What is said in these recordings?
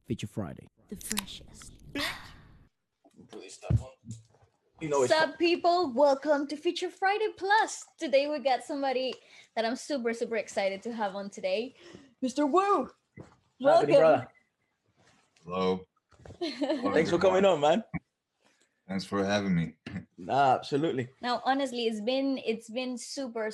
Feature Friday. The freshest. Please stop on. You know, What's up, people? Welcome to Feature Friday Plus. Today we got somebody that I'm super excited to have on today, Mr. Wu. happening, Welcome. brother? Hello. Hello, Thanks for everyone. coming on, man. Thanks for having me. Nah, absolutely. Now, honestly, it's been super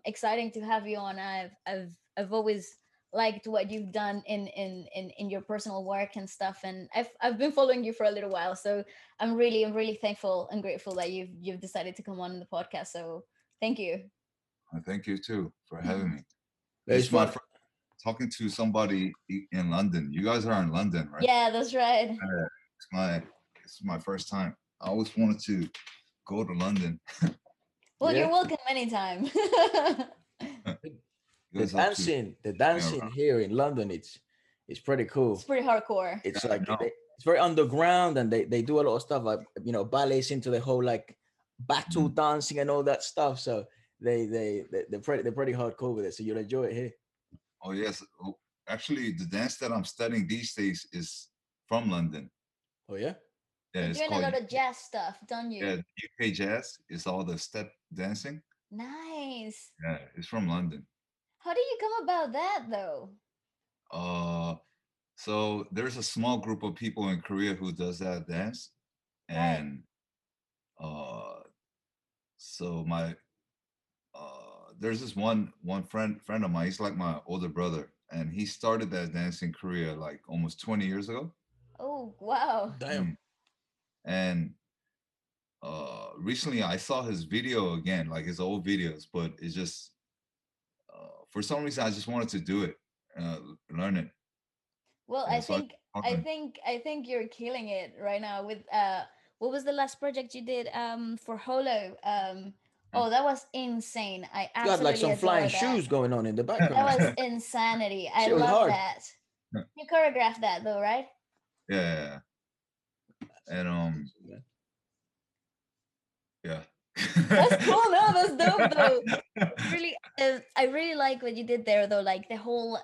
exciting to have you on. I've always liked what you've done in your personal work and stuff, and I've been following you for a little while. So I'm really thankful and grateful that you've decided to come on the podcast. So thank you. Thank you too for having me. Very It's my fun. talking to somebody in London. You guys are in London, right? Yeah, that's right. It's my first time. I always wanted to go to London. Well, Yeah. you're welcome anytime. You guys have to- The dancing here in London, it's pretty cool. It's pretty hardcore. It's Yeah, like I know. it's very underground, and they do a lot of stuff like ballets into the whole like battle dancing and all that stuff. So they're pretty hardcore with it. So you'll enjoy it here. Oh yes. Oh, actually, the dance that I'm studying these days is from London. Oh yeah. Yeah, You're it's doing a called lot of jazz stuff, don't you? yeah UK jazz. It's all the step dancing. Nice. Yeah, it's from London. How did you come about that though? Uh, so there's a small group of people in Korea who does that dance, Right. and so my there's this one friend of mine. He's like my older brother, and he started that dance in Korea like almost 20 years ago. Oh wow. Damn. And recently I saw his video again, like his old videos, but it's just for some reason I just wanted to do it, learn it. Well, Yeah, so I think you're killing it right now with what was the last project you did for Holo? Oh, that was insane. I You got like absolutely some adore flying that. shoes going on in the That background. was insanity. I Shit was love hard. that. You choreographed that though, right? yeah. And yeah. That's cool. No, that's dope though. Really, I really like what you did there though. Like the whole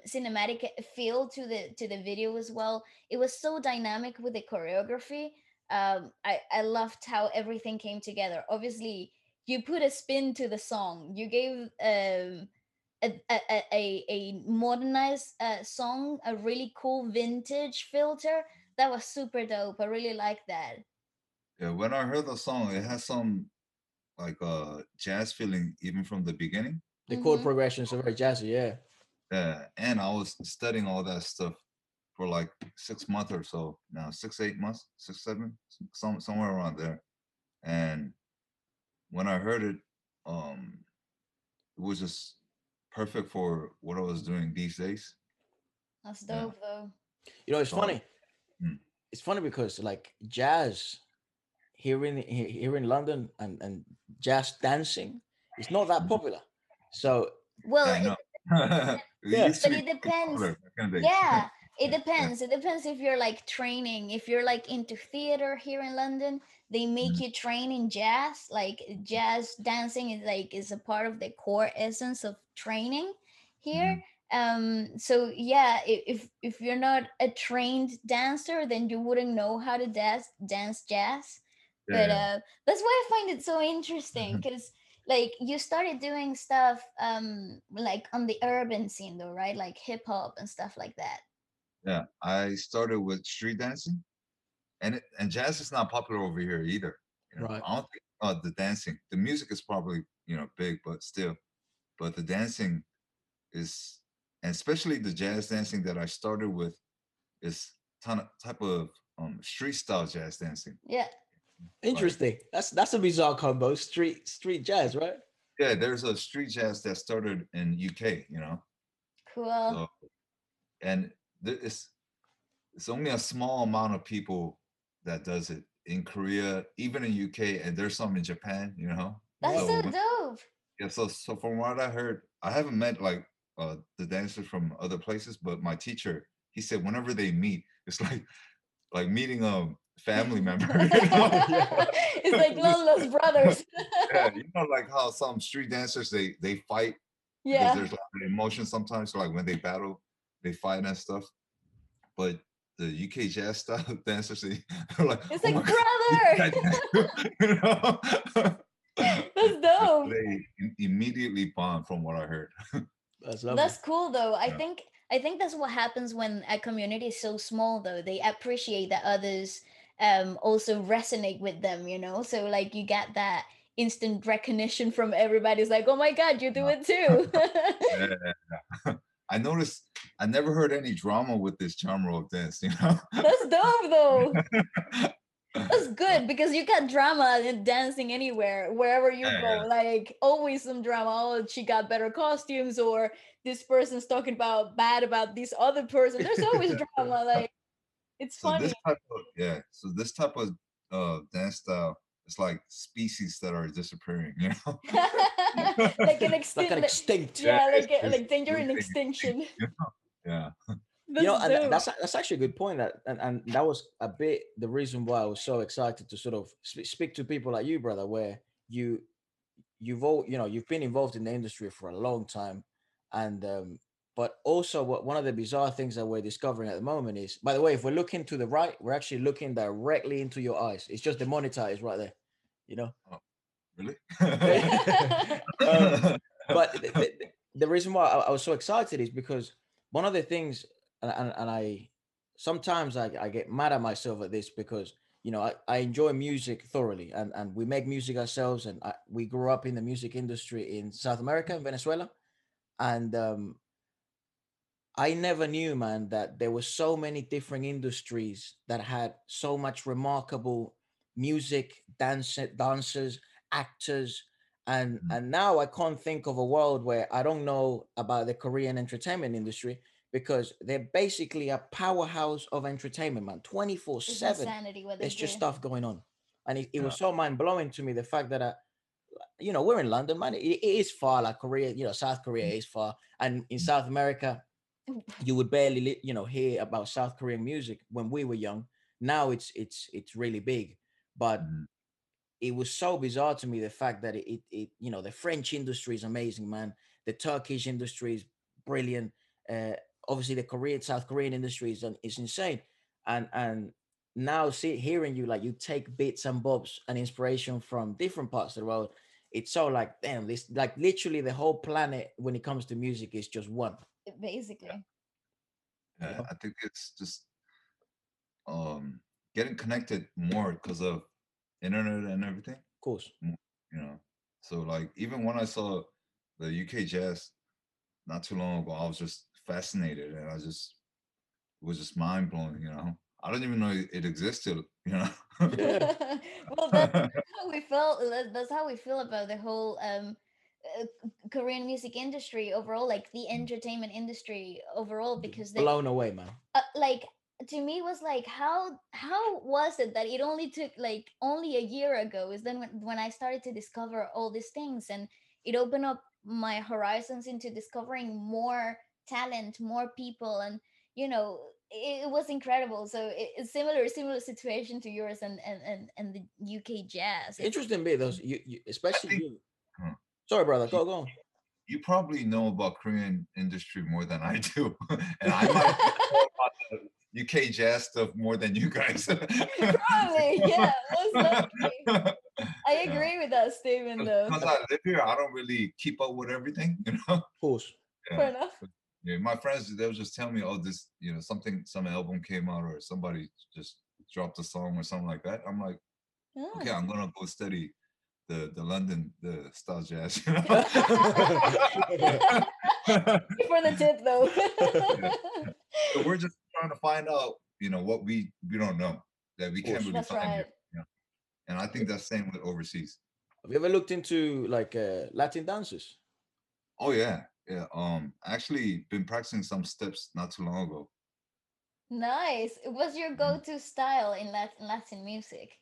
cinematic feel to the video as well. It was so dynamic with the choreography. I loved how everything came together. Obviously, you put a spin to the song. You gave a modernized song a really cool vintage filter. That was super dope. I really like that. Yeah, when I heard the song, it has some like jazz feeling even from the beginning. The chord Mm-hmm. progressions are very jazzy. Yeah. Yeah, and I was studying all that stuff for like 6 months or so now, 6, 8 months, 6, 7, somewhere around there. And when I heard it, it was just perfect for what I was doing these days. That's Yeah. dope though. It's So, funny. mm, It's funny because like jazz here in London and jazz dancing is not that popular. So yeah, I Well, know. It Yeah. used to but be it pretty depends. popular back in the days. Yeah, it Yeah. depends. It depends if you're like training. If you're like into theater here in London, they make Mhm. you train in jazz. Like jazz dancing is a part of the core essence of training here. Mhm. So yeah, if you're not a trained dancer, then you wouldn't know how to dance jazz. But Yeah. that's why I find it so interesting because like you started doing stuff like on the urban scene though, right? Like hip hop and stuff like that. Yeah, I started with street dancing, and jazz is not popular over here either. right. I don't think the dancing, the music is probably big, but still, but the dancing is, and especially the jazz dancing that I started with is type of street style jazz dancing. Yeah. Like Interesting. That's a bizarre combo. Street jazz, right? yeah, there's a street jazz that started in UK, Cool. so and it's only a small amount of people that does it in Korea, even in UK, and there's some in Japan. That's Right. so So dope. yeah, so from what I heard, I haven't met like the dancers from other places, but my teacher, he said whenever they meet, it's like meeting a family member. Yeah. It's like Lola's brothers. Yeah, like how some street dancers they fight because Yeah. there's a lot of emotion sometimes. So like when they battle, they fight and stuff. but the UK jazz style dancers, they're like, It's oh like, my god, you do brother, that dance too?" You know? that's dope. They immediately bond from what I heard. That's lovely. That's cool though. I Yeah. think I think that's what happens when a community is so small though. They appreciate that others also resonate with them, you know? So like you get that instant recognition from everybody. It's like, "Oh my god, you do Yeah. it too." Yeah. I noticed I never heard any drama with this genre of dance, you know? That's dope though. That's So, good because you got drama in dancing anywhere, wherever you yeah, go. yeah. Like always some drama. Oh, she got better costumes, or this person's talking about bad about this other person. There's always drama. Like it's So this funny. type of so this type of dance style, it's like species that are disappearing, you know? Like an Like an extinct, extinct. Yeah, yeah, it's like just like danger in moving extinct, extinction. you know? Yeah. You know, That's and dope. that's actually a good point. That and that was a bit the reason why I was so excited to sort of speak to people like you, brother, where you've all you've been involved in the industry for a long time, and but also one of the bizarre things that we're discovering at the moment is, by the way, if we're looking to the right, we're actually looking directly into your eyes. It's just demonetized right there, you know. Oh, really? um, but the reason why I was so excited is because one of the things, and I sometimes I get mad at myself at this because I enjoy music thoroughly, and we make music ourselves, and we grew up in the music industry in South America, in Venezuela, and I never knew, man, that there were so many different industries that had so much remarkable music, dancers, actors, and now I can't think of a world where I don't know about the Korean entertainment industry because they're basically a powerhouse of entertainment, man. It's 24/7, insanity what they there's just do. stuff going on, and it Yeah. was so mind blowing to me the fact that we're in London, man. It is far, like Korea, South Korea is far, and in South America you would barely hear about South Korean music when we were young. Now it's really big, but Mhm. it was so bizarre to me the fact that the French industry is amazing, man. The Turkish industry is brilliant. Uh, Obviously the South Korean industry is insane, and now hearing you, like, you take bits and bobs and inspiration from different parts of the world. It's so like, damn, this, like, literally the whole planet when it comes to music is just one. Basically. You Yeah, know, I think it's just um getting connected more because of internet and everything. of course. Mm, You know, so like even when I saw the UK jazz not too long ago, I was just fascinated, and it was just mind blowing. You know, I don't even know it existed. You know. Yeah. Well, that's how we felt. That's how we feel about the whole Korean music industry overall, like the entertainment industry overall, because they Blown away, man. like, to me was like, how was it that it only took like only a year ago is then when I started to discover all these things, and it opened up my horizons into discovering more talent, more people, and it was incredible. So it's similar situation to yours, and the UK jazz. It's Interesting bit, those I especially think you. huh, Sorry, brother. you, Go on. you probably know about Korean industry more than I do, and I might know about the UK jazz stuff more than you guys. probably, yeah, most likely. I Yeah. agree with that statement though. Because I live here, I don't really keep up with everything, you know. Of course. Yeah. Fair enough. Yeah, my friends, they'll just tell me, oh, this, some album came out or somebody just dropped a song or something like that. I'm like, okay, Ah. I'm gonna go study the London, the style jazz, you For know. the tip though. Yeah. So we're just trying to find out, what we don't know that we Of can't course. really That's find right. here. And I think that's same with overseas. Have you ever looked into like Latin dances? Oh yeah, yeah. Actually been practicing some steps not too long ago. Nice. What's your Mhm. go-to style in Latin music?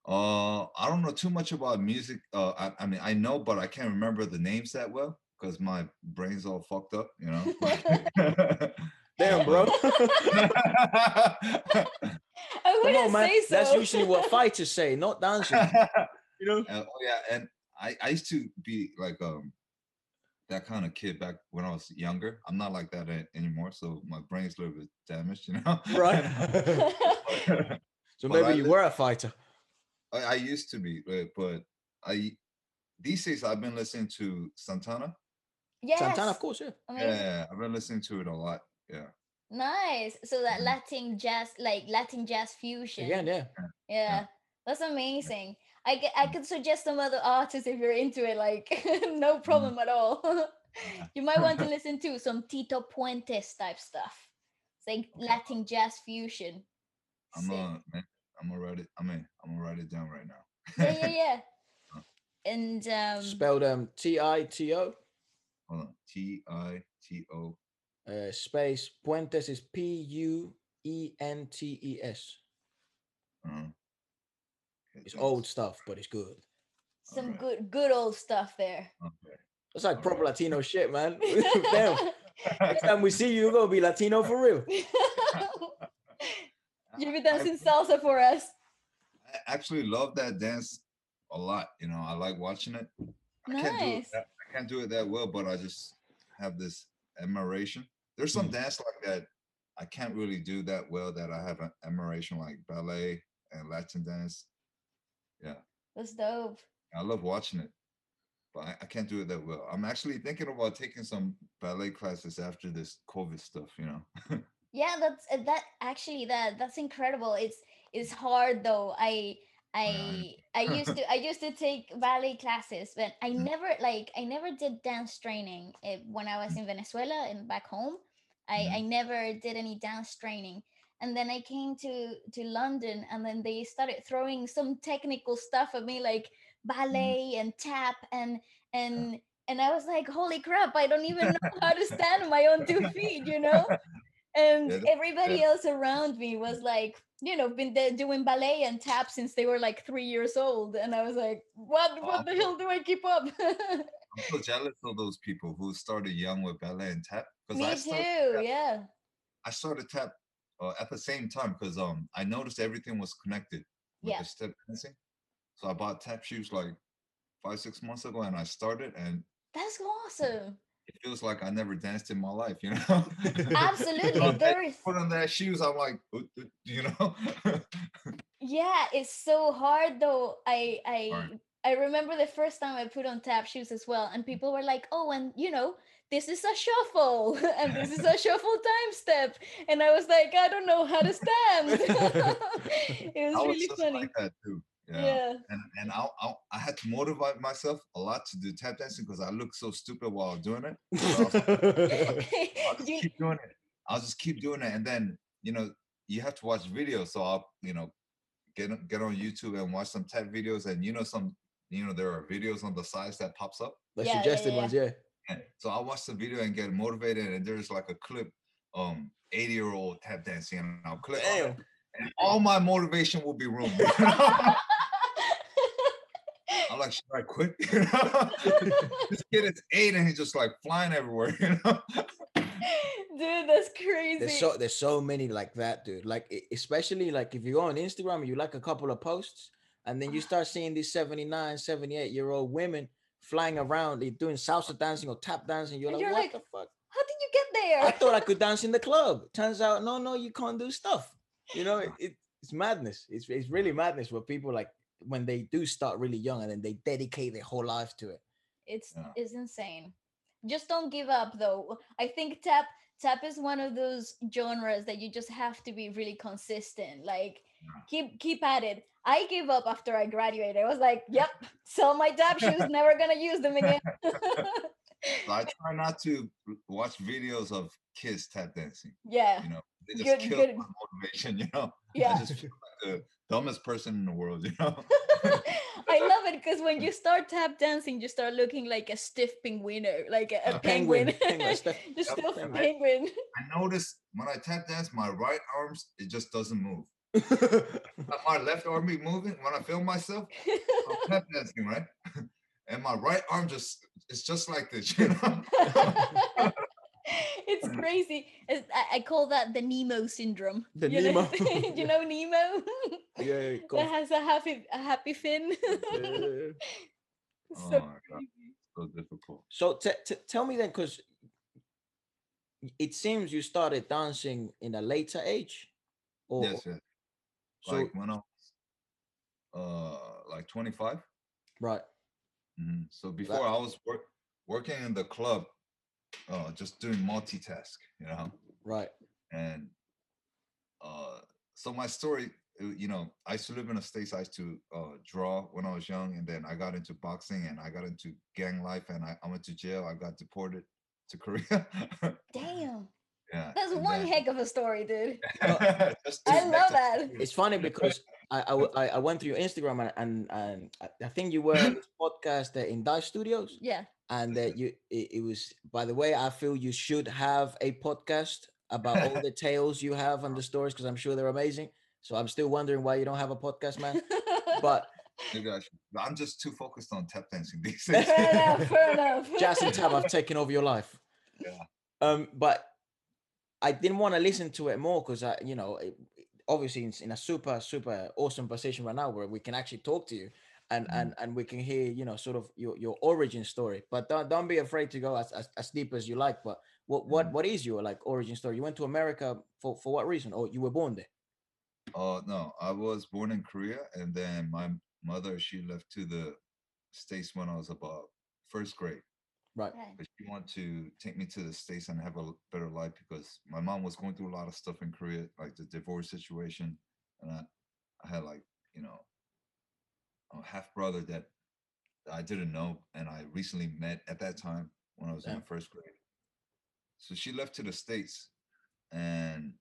I don't know too much about music. I mean, I know, but I can't remember the names that well because my brain's all fucked up, you know. Damn, But bro. I Come on, wouldn't man. say That's so. usually what fighters say, not dancers. You know. oh yeah, and I used to be like that kind of kid back when I was younger. I'm not like that anymore, so my brain's a little bit damaged, you know. Right. So But maybe you were a fighter. I used to be, but I these days I've been listening to Santana. Santana, of Yes. course, yeah. Amazing. Yeah, I've been listening to it a lot. Yeah. Nice. So that Latin jazz, like Latin jazz fusion. Again, yeah. Yeah. That's amazing. I could suggest some other artists if you're into it, like no problem at all. You might want to listen to some Tito Puentes type stuff. It's like Latin jazz fusion. Sick. Man, I'm gonna write it. I'm gonna write it down right now. Yeah. And Spelled Tito. Hold on. Tito. Space Puentes is Puentes. It's old stuff, but it's good. some good old stuff there. Okay. It's like proper Latino shit, man. Damn. Next time we see you, you're gonna be Latino for real. You'll be dancing salsa for us. I actually love that dance a lot. You know, I like watching it. Nice. I can't do it that well, but I just have this admiration. There's some dance like that I can't really do that well, that I have an admiration, like ballet and Latin dance. Yeah. That's dope. I love watching it, but I can't do it that well. I'm actually thinking about taking some ballet classes after this COVID stuff, you know. Yeah, that's incredible. It's hard though. I used to take ballet classes, but I never did dance training when I was in Venezuela and back home. I never did any dance training. And then I came to London, and then they started throwing some technical stuff at me, like ballet and tap and I was like, holy crap, I don't even know how to stand on my own 2 feet, you know? And everybody else around me was like, been doing ballet and tap since they were like 3 years old, and I was like, what the hell do I keep up? I'm so jealous of those people who started young with ballet and tap. Me too. Yeah. I started tap at the same time because I noticed everything was connected with the step dancing. So I bought tap shoes like 5-6 months ago, and I started, and that's awesome. it feels like I never danced in my life, you know. Absolutely. Put on that shoes, I'm like, you know. Yeah, it's so hard though. I remember the first time I put on tap shoes as well, and people were like, "Oh, and this is a shuffle, and this is a shuffle time step," and I was like, "I don't know how to stand." It was really funny. Like that too. Yeah. And I had to motivate myself a lot to do tap dancing because I looked so stupid while doing it. So I'll just keep doing it. I'll just keep doing it, and then you have to watch videos. So I'll get on YouTube and watch some tap videos, and there are videos on the sides that pops up. The suggested ones, yeah. So I watch the video and get motivated, and there's like a clip, 80-year-old tap dancing, and I'll click on it, and all my motivation will be ruined. I'm like, should I quit? This kid is 8 and he's just like flying everywhere, Dude, that's crazy. There's so many like that, dude. Like especially like if you go on Instagram and you like a couple of posts, and then you start seeing these 79, 78-year-old women flying around, they doing salsa dancing or tap dancing. You're like, what the fuck? How did you get there? I thought I could dance in the club. Turns out, no, you can't do stuff. It's madness. It's really madness where people like when they do start really young and then they dedicate their whole life to it. It's insane. Just don't give up though. I think tap is one of those genres that you just have to be really consistent. Like keep at it. I gave up after I graduated. I was like, yep, sell my tap shoes, never gonna use them again. So I try not to watch videos of kids tap dancing. Yeah. They just kill my motivation, Yeah. I just feel like the dumbest person in the world, I love it because when you start tap dancing, you start looking like a stiff penguiner, like a penguin. Just still penguin. I notice when I tap dance, my right arms, it just doesn't move. My left arm be moving when I film myself. I'm tap dancing, right? And my right arm it's just like this, It's crazy. I call that the Nemo syndrome. Nemo. You know Nemo? Yeah, that has a happy fin. So crazy. so difficult. So tell me then, because it seems you started dancing in a later age, or Yes, yes. Like so when I was like 25. right. So before That I was working in the club, just doing multitask, right. and uh, so my story, I used to live in the States. I used to draw when I was young, and then I got into boxing, and I got into gang life, and I went to jail. I got deported to Korea. Damn. Yeah, That's and one then heck of a story, dude. No, just to I it's connect love the that. story. it's funny because I went through your Instagram, and I think you were on this podcast in Dive Studios, Yeah. and that it was, by the way, I feel you should have a podcast about all the tales you have and the stories, because I'm sure they're amazing. So I'm still wondering why you don't have a podcast, man. But Maybe I should. I'm just too focused on tap dancing these days. Fair enough, fair enough. jazz and tab have taken over your life. Yeah. But I didn't want to listen to it more because obviously in a super awesome position right now where we can actually talk to you, and we can hear sort of your origin story. But don't be afraid to go as deep as you like. But what is your like origin story? You went to America for what reason, or you were born there? No, I was born in Korea, and then my mother, she left to the States when I was about first grade. Right. Right. But she wanted to take me to the States and have a better life because my mom was going through a lot of stuff in Korea, like the divorce situation. And I had like, you know, a half brother that I didn't know. And I recently met at that time when I was in the Damn. first grade. So she left to the States. And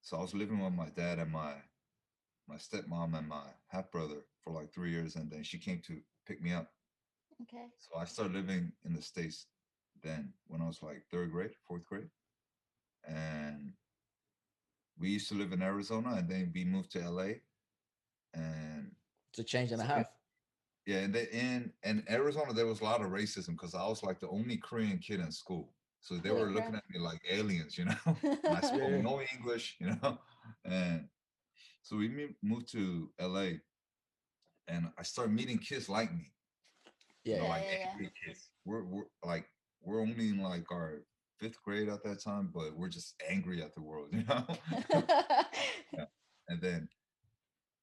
so I was living with my dad and my stepmom and my half brother for like 3 years. And then she came to pick me up. Okay. So I started living in the States then when I was like third grade, fourth grade. And we used to live in Arizona and then we moved to LA. And It's a change and a so half. yeah, and then in Arizona there was a lot of racism because I was like the only Korean kid in school. So they Yeah. were looking Okay. at me like aliens, and I spoke Yeah. no English. And so we moved to LA and I started meeting kids like me, Yeah. Yeah, like yeah, angry kids. We're only in like our fifth grade at that time, but we're just angry at the world. yeah. Yeah. And then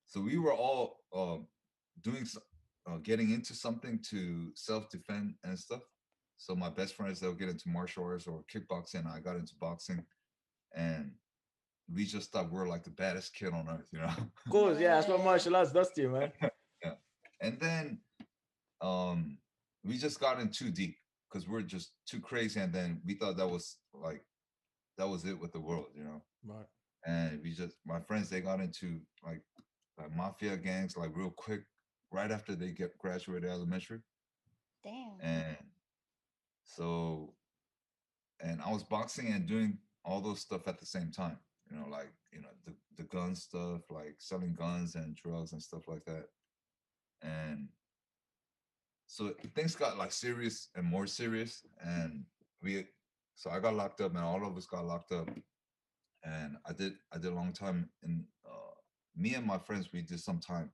so we were all doing getting into something to self-defend and stuff. So my best friends, they'll get into martial arts or kickboxing. I got into boxing, and we just thought we were like the baddest kid on earth. Of course. Yeah. That's what Yeah. martial arts does to you, man. Yeah. And then um we just got in too deep because we're just too crazy, and then we thought that was it with the world. Right. And we just my friends, they got into like mafia gangs like real quick right after they get graduated elementary. Damn. And so and I was boxing and doing all those stuff at the same time, like the gun stuff, like selling guns and drugs and stuff like that. And so things got like serious and more serious, and we so I got locked up and all of us got locked up. And I did a long time in me and my friends, we did some time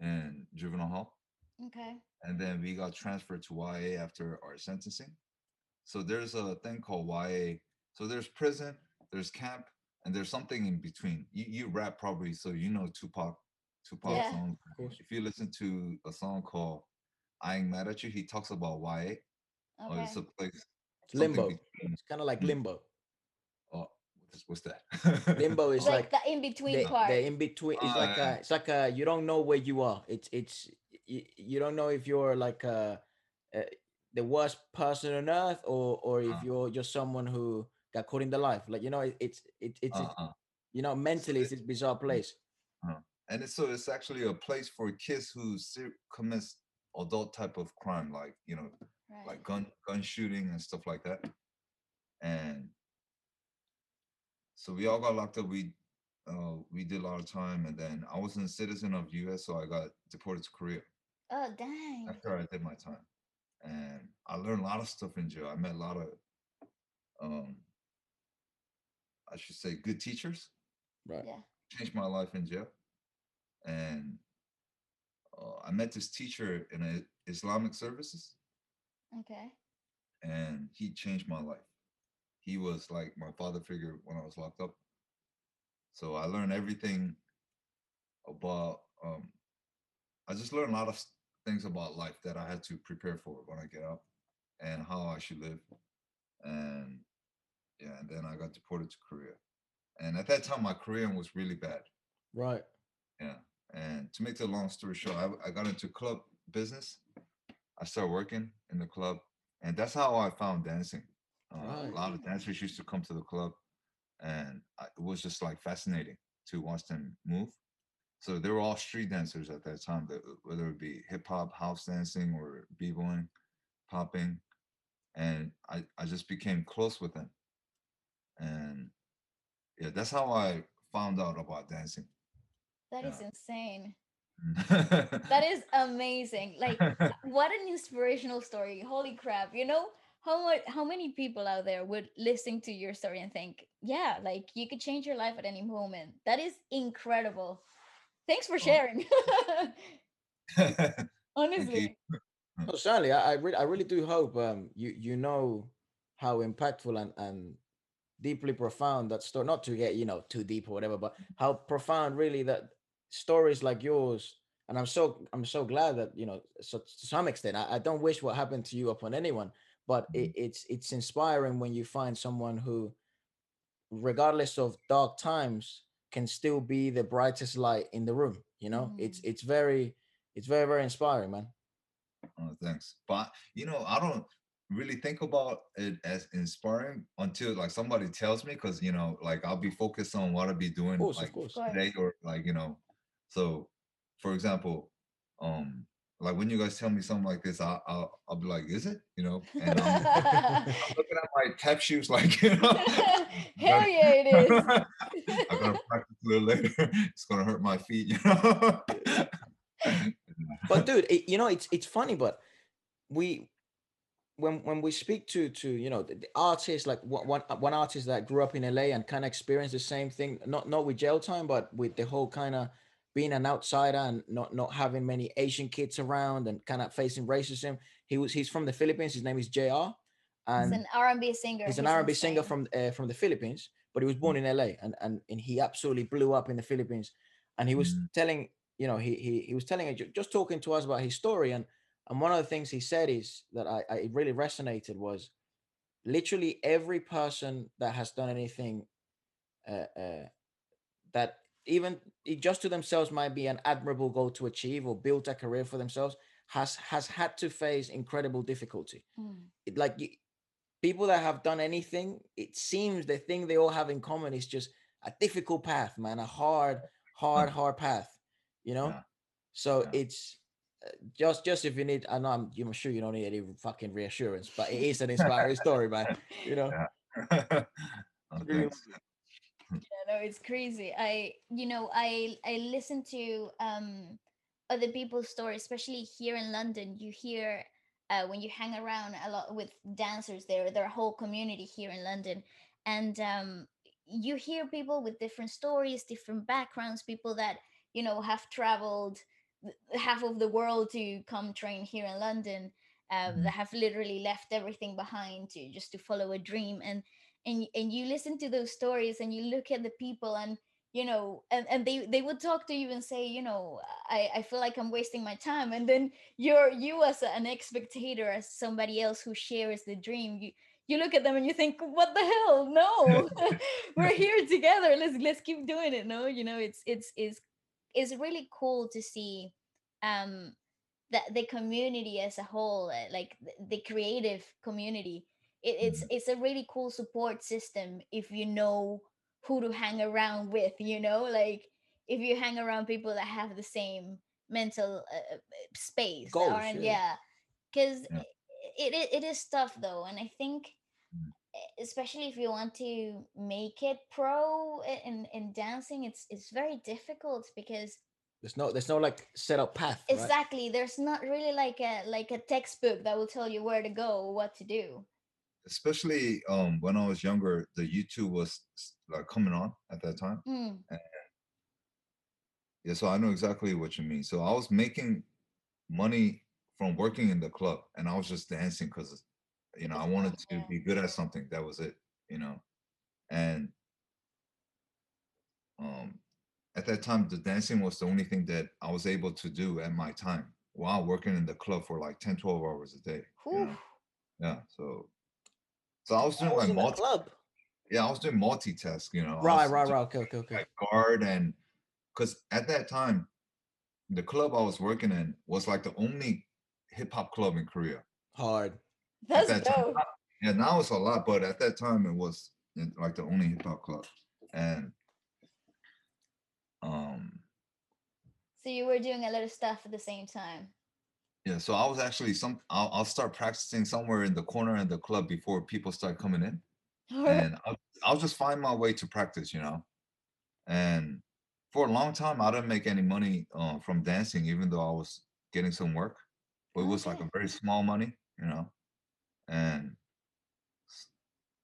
in juvenile hall, Okay. and then we got transferred to YA after our sentencing. So there's a thing called YA. So there's prison, there's camp, and there's something in between. You rap probably, so you know Tupac Yeah. songs. Of course. If you listen to a song called "I Ain't Mad at You," he talks about YA. Or it's Okay. a place, It's something limbo. between. It's kind of like Mm, limbo. oh, what's that? Limbo is Oh, Like like the in between the part. in between. yeah. It's like a you don't know where you are. It's you don't know if you're like uh, the worst person on earth, or if Uh, you're just someone who got caught in the life. Like it's uh. So mentally it's this bizarre place. uh, and it's actually a place for kids who commits adult type of crime, like like Right. gun shooting and stuff like that. And so we all got locked up. We did a lot of time, and then I wasn't a citizen of U.S., so I got deported to Korea Oh, dang. after I did my time. And I learned a lot of stuff in jail. I met a lot of, um, I should say, good teachers. Right. Yeah. Changed my life in jail. And I met this teacher in Islamic services. Okay. and he changed my life. He was like my father figure when I was locked up. So I learned everything about. I just learned a lot of things about life that I had to prepare for when I get out, and how I should live. And yeah, and then I got deported to Korea. And at that time, my Korean was really bad. Right. Yeah. And to make the long story short, I got into club business. I started working in the club, and that's how I found dancing. A Right. lot of dancers used to come to the club, and it was just like fascinating to watch them move. So they were all street dancers at that time, whether it be hip hop, house dancing, or b-boying, popping, and I just became close with them, and yeah, that's how I found out about dancing. That is Yeah. insane. That is amazing. Like, what an inspirational story. Holy crap. You know how many people out there would listen to your story and think, yeah, like you could change your life at any moment. That is incredible. Thanks for Oh. sharing. Thank you. Honestly. No, certainly, I really do hope you know how impactful and deeply profound that story. Not to get too deep or whatever, but how profound really that stories like yours. And I'm so glad that so to some extent I don't wish what happened to you upon anyone, but Mhm. it's inspiring when you find someone who, regardless of dark times, can still be the brightest light in the room. It's Mhm. very inspiring, man. Oh, thanks. But I don't really think about it as inspiring until like somebody tells me, because like I'll be focused on what I'll be Of doing course, of like Of course. course. today, or like so for example, um like when you guys tell me something like this, I'll be like, is it? And I'm looking at my tap shoes like, I Hell yeah, it is. gotta, I gotta practice a little later. It's gonna hurt my feet. But dude, it's funny, but we when we speak to the artists, like one artist that grew up in LA and kind of experienced the same thing, not with jail time, but with the whole kind of being an outsider and not having many Asian kids around and kind of facing racism. He's from the Philippines. His name is JR, He's and an R&B singer. he's an He's R&B singer insane. from the Philippines, but he was born in LA, and he absolutely blew up in the Philippines. And he was telling, he was telling just talking to us about his story, and one of the things he said is that I it really resonated was literally every person that has done anything that even just to themselves might be an admirable goal to achieve or build a career for themselves has had to face incredible difficulty. Mm. Like people that have done anything, it seems the thing they all have in common is just a difficult path, man, a hard path, you know? Yeah, So yeah. it's just if you need, I know I'm sure you don't need any fucking reassurance, but it is an inspiring story, man. You know, Yeah. Oh, it's really thanks. lovely. Yeah, no, it's crazy. I listen to other people's stories, especially here in London. You hear when you hang around a lot with dancers there, their whole community here in London, and you hear people with different stories, different backgrounds, people that have traveled half of the world to come train here in London, that Mhm. have literally left everything behind to just to follow a dream. And you listen to those stories and you look at the people, and and they would talk to you and say, I feel like I'm wasting my time. And then you as an spectator, as somebody else who shares the dream, you look at them and you think, what the hell, no. We're here together, let's keep doing it. No, it's really cool to see um the community as a whole, like the creative community. It's Mhm. it's a really cool support system if you know who to hang around with, like if you hang around people that have the same mental space that Goals, aren't, yeah. yeah, because Yeah. it is tough though. And I think Mhm. especially if you want to make it pro in dancing, it's very difficult because There's no like set up path, right? exactly, there's not really like a textbook that will tell you where to go, what to do. Especially when I was younger, the YouTube was like coming on at that time. Mm, And yeah, so I know exactly what you mean. So I was making money from working in the club, and I was just dancing because, you know, I wanted to Yeah. be good at something. That was it, you know. And um, at that time, the dancing was the only thing that I was able to do at my time while working in the club for like 10, 12 hours a day, you Whew. know. Yeah. So I was I doing was like in the club. yeah, I was doing multitask, you know. I Right, was right, doing right. Okay, okay, okay. like guard, and because at that time, the club I was working in was like the only hip hop club in Korea Hard. at That's that time. dope. Yeah, now it's a lot, but at that time it was like the only hip hop club. And um So you were doing a lot of stuff at the same time. yeah, so I was actually I'll start practicing somewhere in the corner in the club before people start coming in, and I'll just find my way to practice, you know. And for a long time, I didn't make any money from dancing, even though I was getting some work, but it was like Okay. a very small money, you know. And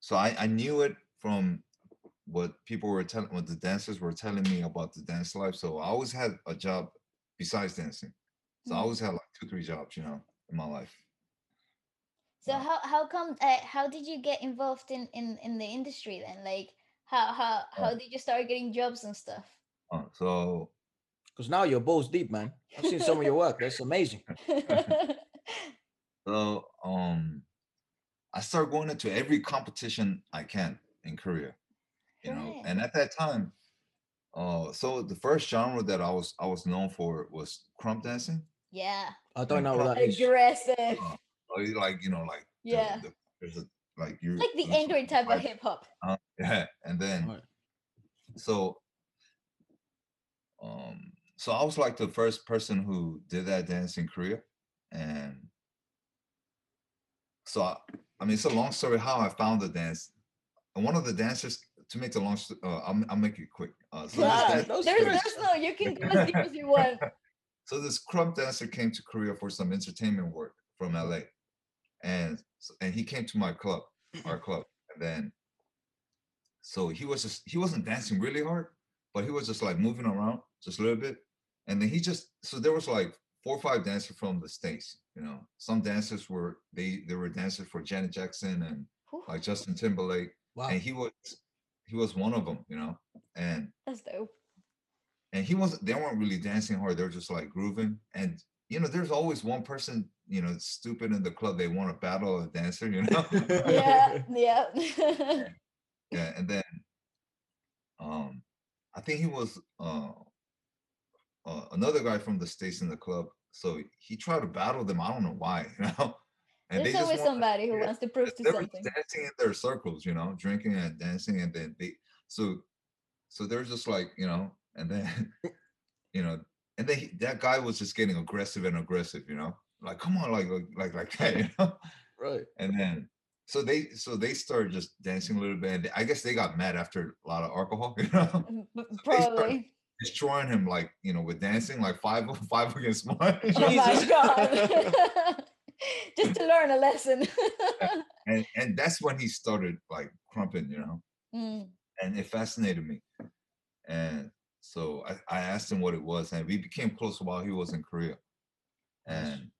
so I knew it from what people were telling, what the dancers were telling me about the dance life. So I always had a job besides dancing. So I Hmm. always had like 2, 3 jobs, you know, in my life. So Uh, how come how did you get involved in the industry then? Like uh, how did you start getting jobs and stuff? so Because now you're balls deep, man. I've seen some of your work. That's amazing. so I started going into every competition I can in Korea, you know. Right. And at that time, so the first genre that I was known for was crump dancing. Yeah. I don't And know what crump, that is. Aggressive. like, you know, like Yeah. the there's a like It's you like the doing angry something type of like hip hop. yeah, and then Right. so um so I was like the first person who did that dance in Korea. And so I mean, it's a long story how I found the dance. And one of the dancers, to make the long I'll make it quick. So this Nah, dance no There's stress. no you can go as deep as you want. so this crump dancer came to Korea for some entertainment work from LA. And he came to my club, our club. And then so he wasn't dancing really hard, but he was just like moving around just a little bit. And then so there was like 4 or 5 dancers from the States, you know. Some dancers were they were dancers for Janet Jackson and Whew, like Justin Timberlake. Wow. And he was one of them, you know. And that's dope. they weren't really dancing hard, they were just like grooving. And you know, there's always one person, you know, stupid in the club, they want to battle a dancer, you know. Yeah, yeah. Yeah. And then I think he was another guy from the States in the club. So he tried to battle them. I don't know why, you know. And There's they just always want, somebody who yeah, wants to prove to they were just something. dancing in their circles, you know, drinking and dancing. And then so they're just like, you know, and then, you know, and then that guy was just getting aggressive, you know, like, come on, like that, you know. Right. And then, so they started just dancing a little bit. And I guess they got mad after a lot of alcohol, you know. So they started Probably. destroying him, like, you know, with dancing, like five against one. You Oh know? my Jesus. god. Just to learn a lesson. And that's when he started like crumping, you know, Mm, and it fascinated me. And so I asked him what it was, and we became close while he was in Korea. Nice. And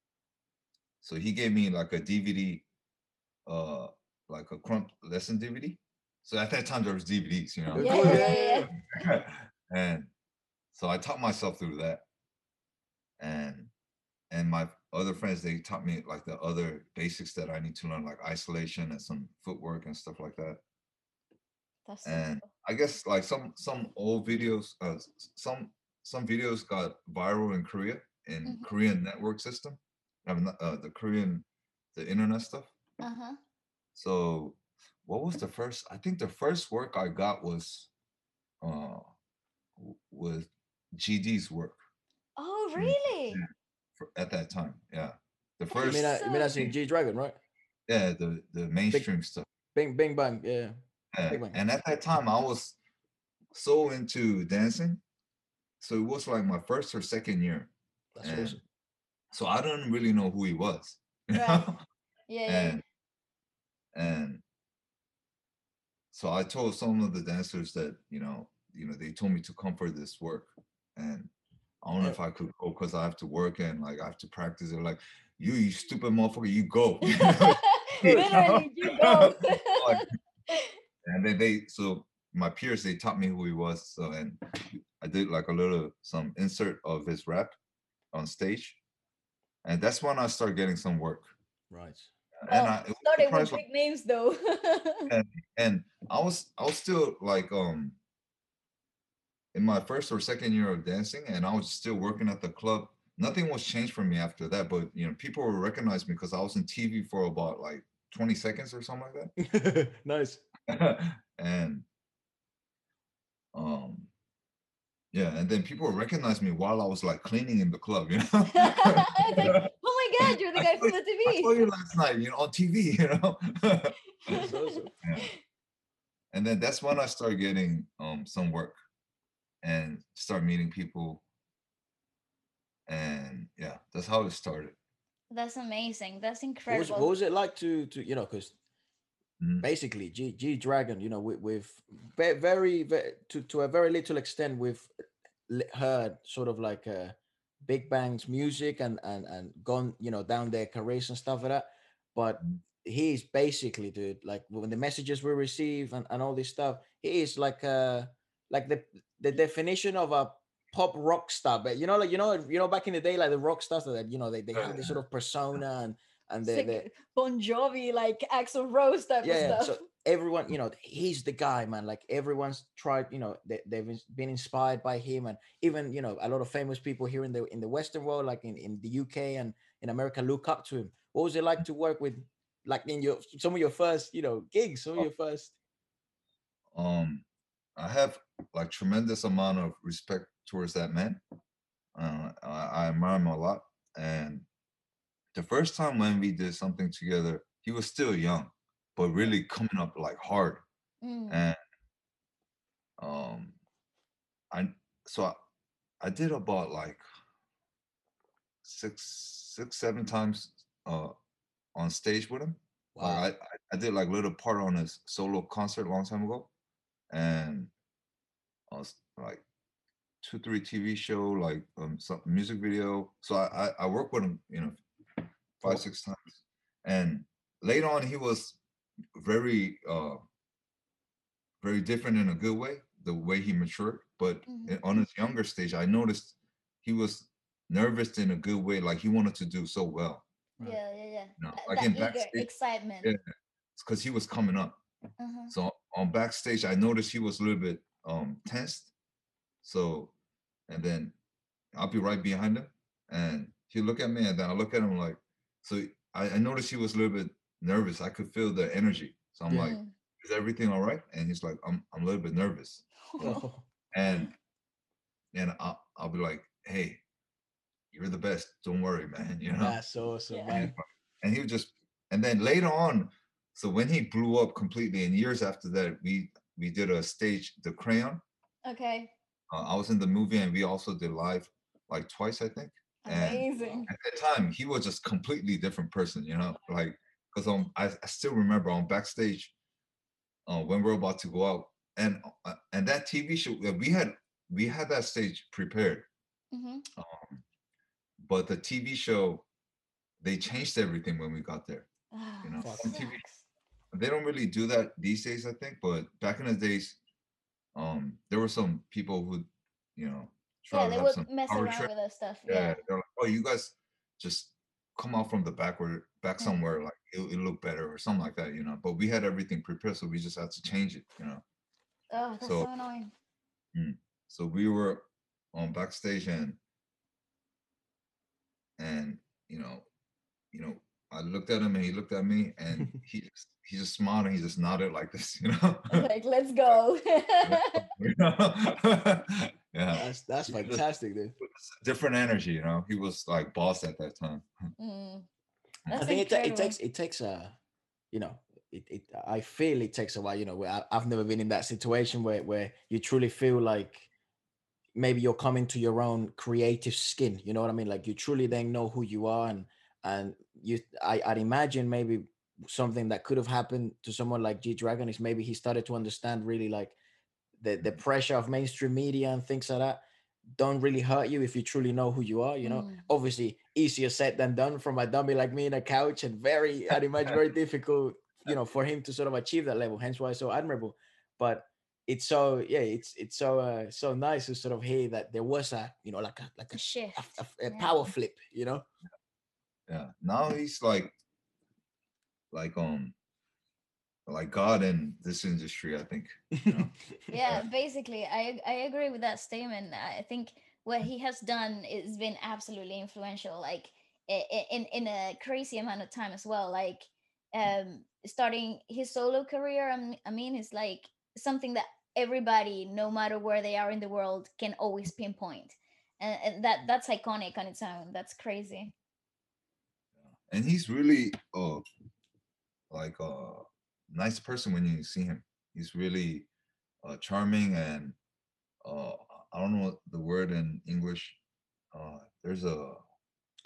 so he gave me like a DVD, uh, like a crump lesson DVD. So at that time there was DVDs, you know. Of yeah, course, yeah, yeah, yeah, yeah, yeah. yeah. And so I taught myself through that. And my other friends, they taught me like the other basics that I need to learn, like isolation and some footwork and stuff like that. That's so And cool. I guess like some old videos, some videos got viral in Korea, in Hmm. Korean network system. I mean, the internet stuff. Uh-huh. So what was the first? I think the first work I got was uh with GD's work. Oh, You know, really? yeah, at that time, yeah. The You That's mean first, that? You mean so that's in G Dragon, right? yeah, the Big, mainstream stuff. Bing Bang. Yeah. Yeah. Big Bang. And at that time, I was so into dancing. So it was like my first or second year. That's And awesome. so I didn't really know who he was, you right. know? Yeah, yeah, yeah. And and so I told some of the dancers that, they told me to come for this work. And I don't know Yeah. if I could go because I have to work and like I have to practice. They're like, you stupid motherfucker, you go. Literally, you go. Like, and then so my peers, they taught me who he was. So, and I did like some insert of his rap on stage. And that's when I started getting some work. Right. And Well, it was started with surprised, like, big names though. and I was still like in my first or second year of dancing, and I was still working at the club. Nothing was changed for me after that, but people will recognize me because I was in TV for about like 20 seconds or something like Nice. that. And um yeah, and then people would recognize me while I was like cleaning in the club, It's like, oh my God, you're the guy from the I saw TV. you last night, on TV. That's awesome. Yeah. And then that's when I started getting some work and start meeting people. And yeah, that's how it started. That's amazing. That's What incredible. was it like to because Mhm. basically G Dragon, with very to a very little extent, we've heard sort of like Big Bang's music and gone down their careers and stuff like that, but he's basically, dude, like when the messages we receive and all this stuff, he is like the definition of a pop rock star. But back in the day, like the rock stars that they have this sort of persona and It's the like Bon Jovi, like Axl Rose type of yeah. stuff. So everyone, he's the guy, man. Like everyone's tried, they've been inspired by him, and even a lot of famous people here in the Western world, like in the UK and in America, look up to him. What was it like to work with, like in some of your first, gigs, some of your first? Um, I have like tremendous amount of respect towards that man. I admire him a lot. And the first time when we did something together, he was still young, but really coming up like hard. Mm. And um, I so I did about like six, 7 times on stage with him. Like Wow. I did like little part on his solo concert a long time ago, and I was like 2, 3 TV show, like some music video. So I worked with him, five, Cool. 6 times. And later on he was very very different in a good way, the way he matured. But Mhm. on his younger stage, I noticed he was nervous in a good way, like he wanted to do so well. Right. Yeah, yeah, yeah. Like That in eager backstage, excitement. yeah, because he was coming up. Uh-huh. So on backstage, I noticed he was a little bit tensed. So and then I'll be right behind him, and he'll look at me, and then I look at him like, so I noticed he was a little bit nervous. I could feel the energy. So I'm Yeah. like, Mm. is everything all right? And he's like, I'm a little bit nervous. Oh, And I'll be like, hey, you're the best. Don't worry, man. that's awesome, Yeah. And man. he would just, and then later on, so when he blew up completely, and years after that, we did a stage, The Crayon. Okay. I was in the movie, and we also did live like twice, I think. And Amazing. at that time, he was just completely different person, like because I still remember on backstage when we're about to go out, and that TV show we had that stage prepared, Mm-hmm. um, but the TV show they changed everything when we got there. Oh, Fuck. On TV sucks. they don't really do that these days, I think, but back in the days, there were some people who, try Yeah, to they have would some mess power around trip. with that stuff. Yeah, Yeah. they're like, oh, you guys just come out from the back Mm. somewhere, like it'll look better or something like that, But we had everything prepared, so we just had to change it, Oh, that's So, so annoying. mm, so we were on backstage, and you know, you know, I looked at him and he looked at me, and he just smiled and he just nodded like this, Like, let's go. Yeah, That's he was just fantastic, dude. with a different energy, He was like boss at that time. Mm, I that's think incredible. it takes a, you know, I feel it takes a while. Where I've never been in that situation where you truly feel like maybe you're coming to your own creative skin. You know what I mean? Like you truly then know who you are, and I'd imagine maybe something that could have happened to someone like G Dragon is maybe he started to understand really like the pressure of mainstream media and things like that. don't really hurt you if you truly know who you are, you know. Mm. Obviously easier said than done from a dummy like me in a couch, and I'd imagine very difficult, you know, for him to sort of achieve that level, hence why it's so admirable. But it's so, yeah, it's so so nice to sort of hear that there was a, you know, like A shift. a Yeah. power flip, you know. Yeah. Now he's like um like God in this industry, I think. You know? Yeah, basically, I agree with that statement. I think what he has done has been absolutely influential, like in a crazy amount of time as well. Like starting his solo career, I mean, it's like something that everybody, no matter where they are in the world, can always pinpoint, and that's iconic on its own. That's crazy. And he's really like a nice person when you see him. He's really charming and uh I don't know the word in English. Uh there's a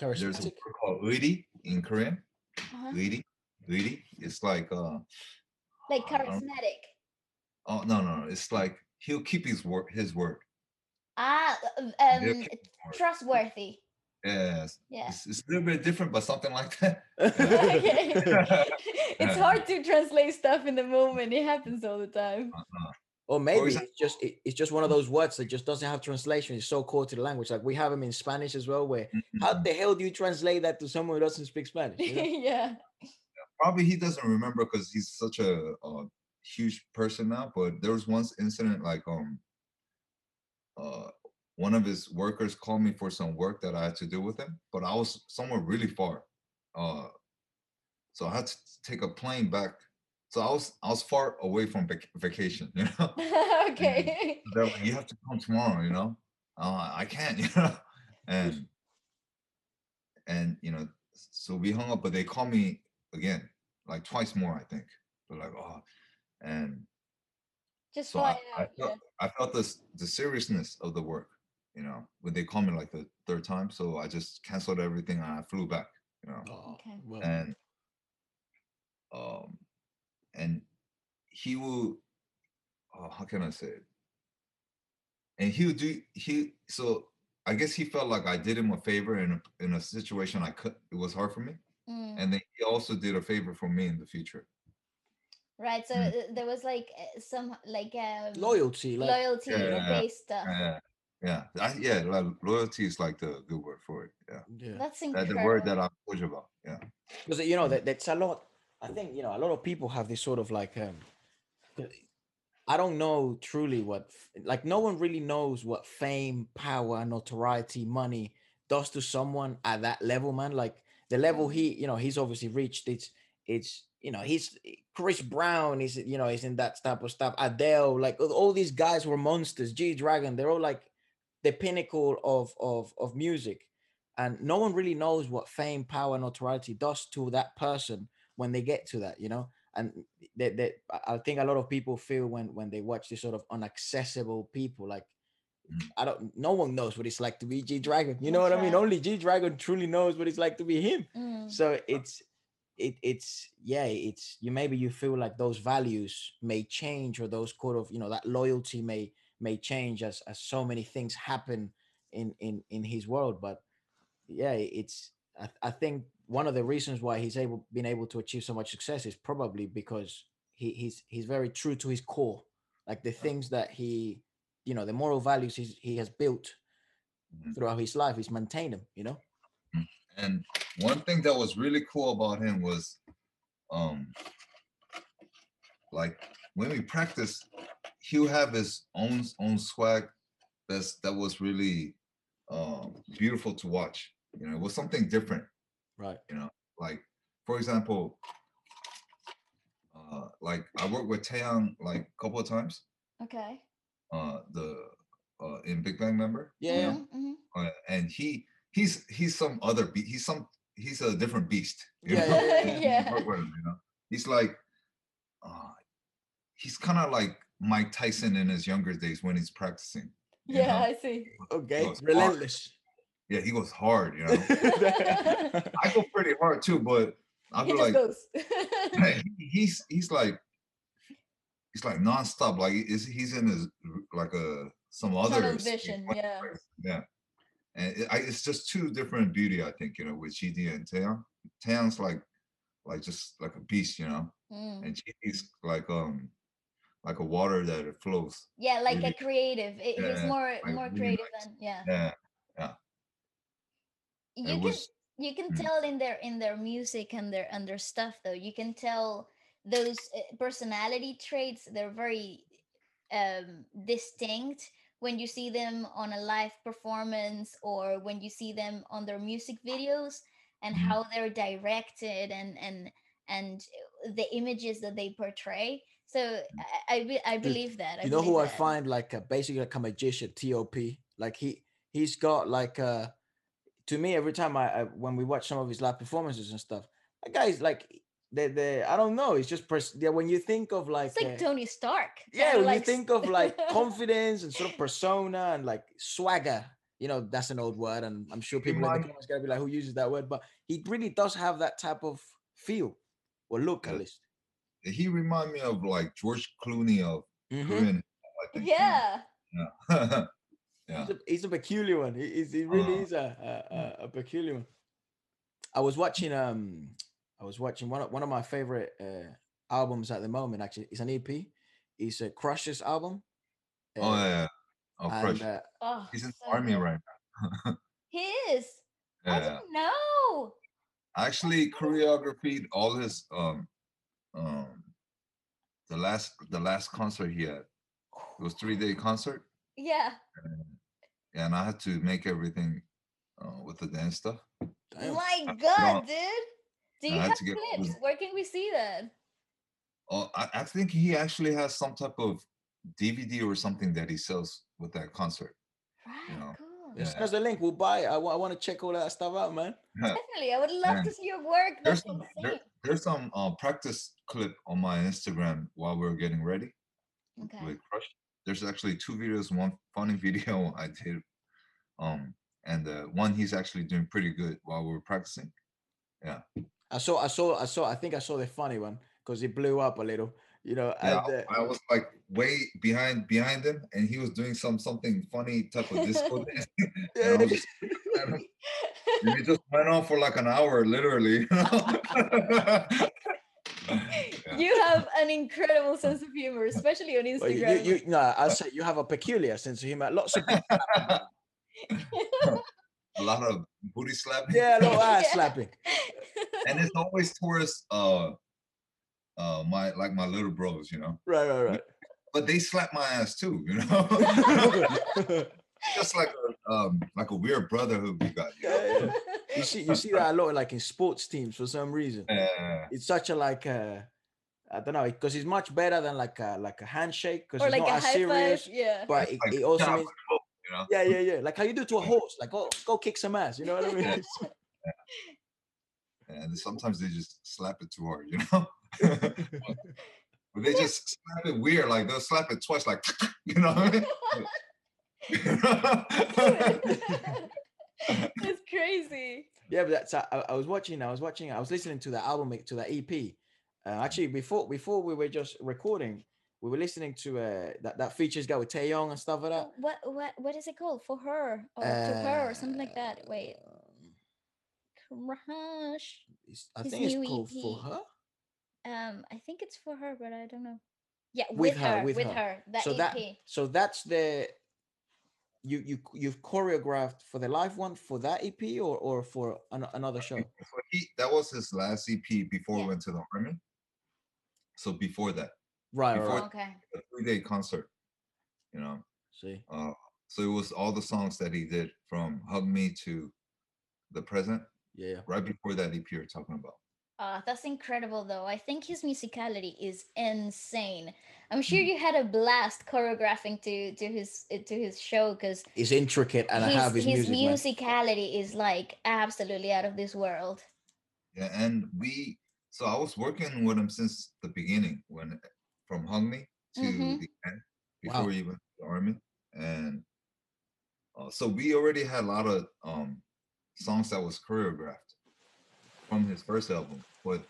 there's a Charismatic. word called uiri in Korean. Uh-huh. Uiri. Uiri. It's like Like I don't, charismatic. oh no, it's like he'll keep his word. Ah, He'll keep his word. trustworthy. Yes. Yeah. It's a little bit different, but something like that. Okay. Yeah. It's hard to translate stuff in the moment. It happens all the time. Or For maybe example, it's just one of those words that just doesn't have translation. It's so core to the language. Like we have them in Spanish as well. Where how mhm, the hell do you translate that to someone who doesn't speak Spanish? You know? Yeah. probably he doesn't remember because he's such a huge person now. But there was once incident like uh one of his workers called me for some work that I had to do with him, but I was somewhere really far. Uh, so I had to take a plane back. So I was far away from vacation, you know. And Okay. they're like, "You have to come tomorrow," you know. I can't, you know. And so we hung up, but they called me again, like twice more, I think. They're like, "Oh," and Just so fly I out. felt Yeah. I felt the seriousness of the work, you know, when they called me like the third time. So I just canceled everything and I flew back, you know, Oh Okay. well. and um and he will, how can I say it? And he would do he so I guess he felt like I did him a favor in a situation I could it was hard for me, Mm. and then he also did a favor for me in the future. Right. So Mm. there was like some like Loyalty, like, you loyalty know. Yeah, based stuff. yeah. Like, loyalty is like the good word for it. Yeah, Yeah. That's that the word incredible. that I told you about. Yeah. Because you know Mm. that's a lot. I think, you know, a lot of people have this sort of like I don't know truly like no one really knows what fame, power, notoriety, money does to someone at that level, man. Like the level Mm. he, you know, he's obviously reached. It's you know, he's Chris Brown is, you know, is in that type of stuff. Adele, like all these guys were monsters. G Dragon, they're all like the pinnacle of music, and no one really knows what fame, power, notoriety does to that person when they get to that, you know. And that I think a lot of people feel when they watch these sort of inaccessible people, like Mm. I don't, no one knows what it's like to be G Dragon. You know That's what I mean? right. Only G Dragon truly knows what it's like to be him. Mm. So it's yeah, it's you, maybe you feel like those values may change, or those sort of, you know, that loyalty may change as so many things happen in his world. But yeah, I think one of the reasons why he's been able to achieve so much success is probably because he's very true to his core, like the things that he, you know, the moral values he has built Mhm. throughout his life, he's maintained them, you know. Mm. And one thing that was really cool about him was, um, like when we practice, he'll have his own swag that was really beautiful to watch. You know, it was something different. Right. You know, like for example, like I worked with Taeyang like a couple of times. Okay. The in Big Bang member, Yeah, you yeah. know, Mm-hmm. and he's some other he's a different beast. You Yeah, know, yeah, yeah, when yeah. you Yeah. work with him, you know, he's like uh, he's kind of like Mike Tyson in his younger days when he's practicing. You Yeah, know, I see. he Okay, goes hard. relentless. Yeah, he goes hard. You know, I go pretty hard too, but I'll He be just like, goes. hey, he's like he's like nonstop. Like he's in his like some Tunnel other vision, yeah. yeah. And it's just two different beauty, I think, with GD and Taeyong. Taeyong's like just like a beast, and GD's like a water that it flows. Yeah, like Really, a creative. He's yeah, like more really creative nice. than, yeah. Yeah. It You can was. you can Mm, tell in their music and their stuff though. You can tell those personality traits. They're very distinct when you see them on a live performance or when you see them on their music videos, and mm, how they're directed and the images that they portray. So I Dude, believe that. I you know believe who I that. find like basically like a magician? T.O.P. Like he's got like to me every time I when we watch some of his live performances and stuff, that guy's like the I don't know. It's just yeah, when you think of It's like like Tony Stark, yeah, kind of when you like. think of like confidence and sort of persona and like swagger, that's an old word, and I'm sure people in the remind comments gonna be like, who uses that word? But he really does have that type of feel or look, at yeah, least. he remind me of like George Clooney of Mm-hmm. Korean, I think. Yeah. Yeah. Yeah. He's a peculiar one. He really is a peculiar one. I was watching one of my favorite albums at the moment. Actually, it's an EP. It's a Crush's album, Oh uh, yeah. Oh, and Crush. Oh, He's in the so army good. right now. He is. I Yeah. didn't know. I actually choreographed all his um the last concert he had. It was 3-day concert. Yeah. Yeah, and I had to make everything with the dance stuff. damn. My I, God, dude. Do I you had have to get all clips? the. Where can we see that? Oh, I think he actually has some type of DVD or something that he sells with that concert. You Right, know. cool. Yeah, send Yeah. us the link. We'll buy it. I want to check all that stuff out, man. Definitely. I would love And to see your work. there's That's some insane. there's some practice clip on my Instagram while we are getting ready Okay. with Crush. There's actually two videos. One funny video I did, and one he's actually doing pretty good while we are practicing. Yeah. I think I saw the funny one because it blew up a little, Yeah, and I was like way behind him, and he was doing something funny type of disco dance, and yeah, I was just looking at him, and it just went on for like an hour, literally. Yeah. You have an incredible sense of humor, especially on well, Instagram. no, I'll say you have a peculiar sense of humor. Lots of A lot of booty slapping, yeah, a lot of ass Yeah. slapping. and it's always towards my little bros. Right. But they slap my ass too, Just like a weird brotherhood we got. Yeah. You see that a lot like in sports teams for some reason. Yeah. It's such a like I don't know, because it's much better than like a handshake because Or it's like not a as high five. serious, Yeah. but It's like it also job, means you know. yeah, like how you do to a horse, like go kick some ass, you know what I mean? And sometimes they just slap it too hard. But they just slap it weird, like they'll slap it twice, like you know what I mean? It's crazy. Yeah, but that's I was listening to the album, to the EP. Actually, before we were just recording, we were listening to that features guy with Taeyong and stuff like that. Oh, what is it called? For her or to her or something like that. Wait. Crush. I His think it's new called For EP. Her. I think it's for her, but I don't know. Yeah, With with her, her, with with her. her. The So EP. that's the you've choreographed for the live one for that EP or for another show. So that was his last EP before we Yeah. went to the army. So before that, Right, before right. Okay. the 3-day concert, you know. See, So it was all the songs that he did from Hug Me to The Present, yeah. right before that EP you're talking about. That's incredible, though. I think his musicality is insane. I'm sure you had a blast choreographing to his show because It's intricate, and I have his his music, man. musicality is like absolutely out of this world. Yeah, and so I was working with him since the beginning, from Hug Me to Mm-hmm. the end, Wow. before he went to the army, and so we already had a lot of songs that was choreographed from his first album, but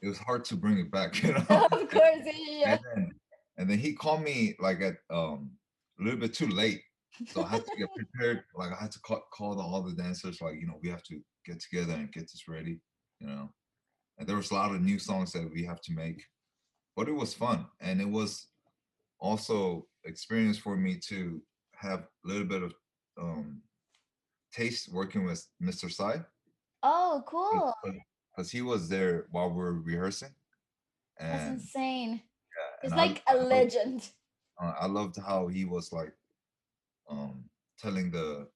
it was hard to bring it back. Of course, yeah. And then And then he called me like at a little bit too late. So I had to get prepared. Like I had to call all the dancers, like, we have to get together and get this ready, you know. And there was a lot of new songs that we have to make. But it was fun. And it was also experience for me to have a little bit of um taste working with Mr. Sai. Oh, cool. Because he was there while we were rehearsing. That's And insane. yeah, He's and like a legend. I loved how he was like telling the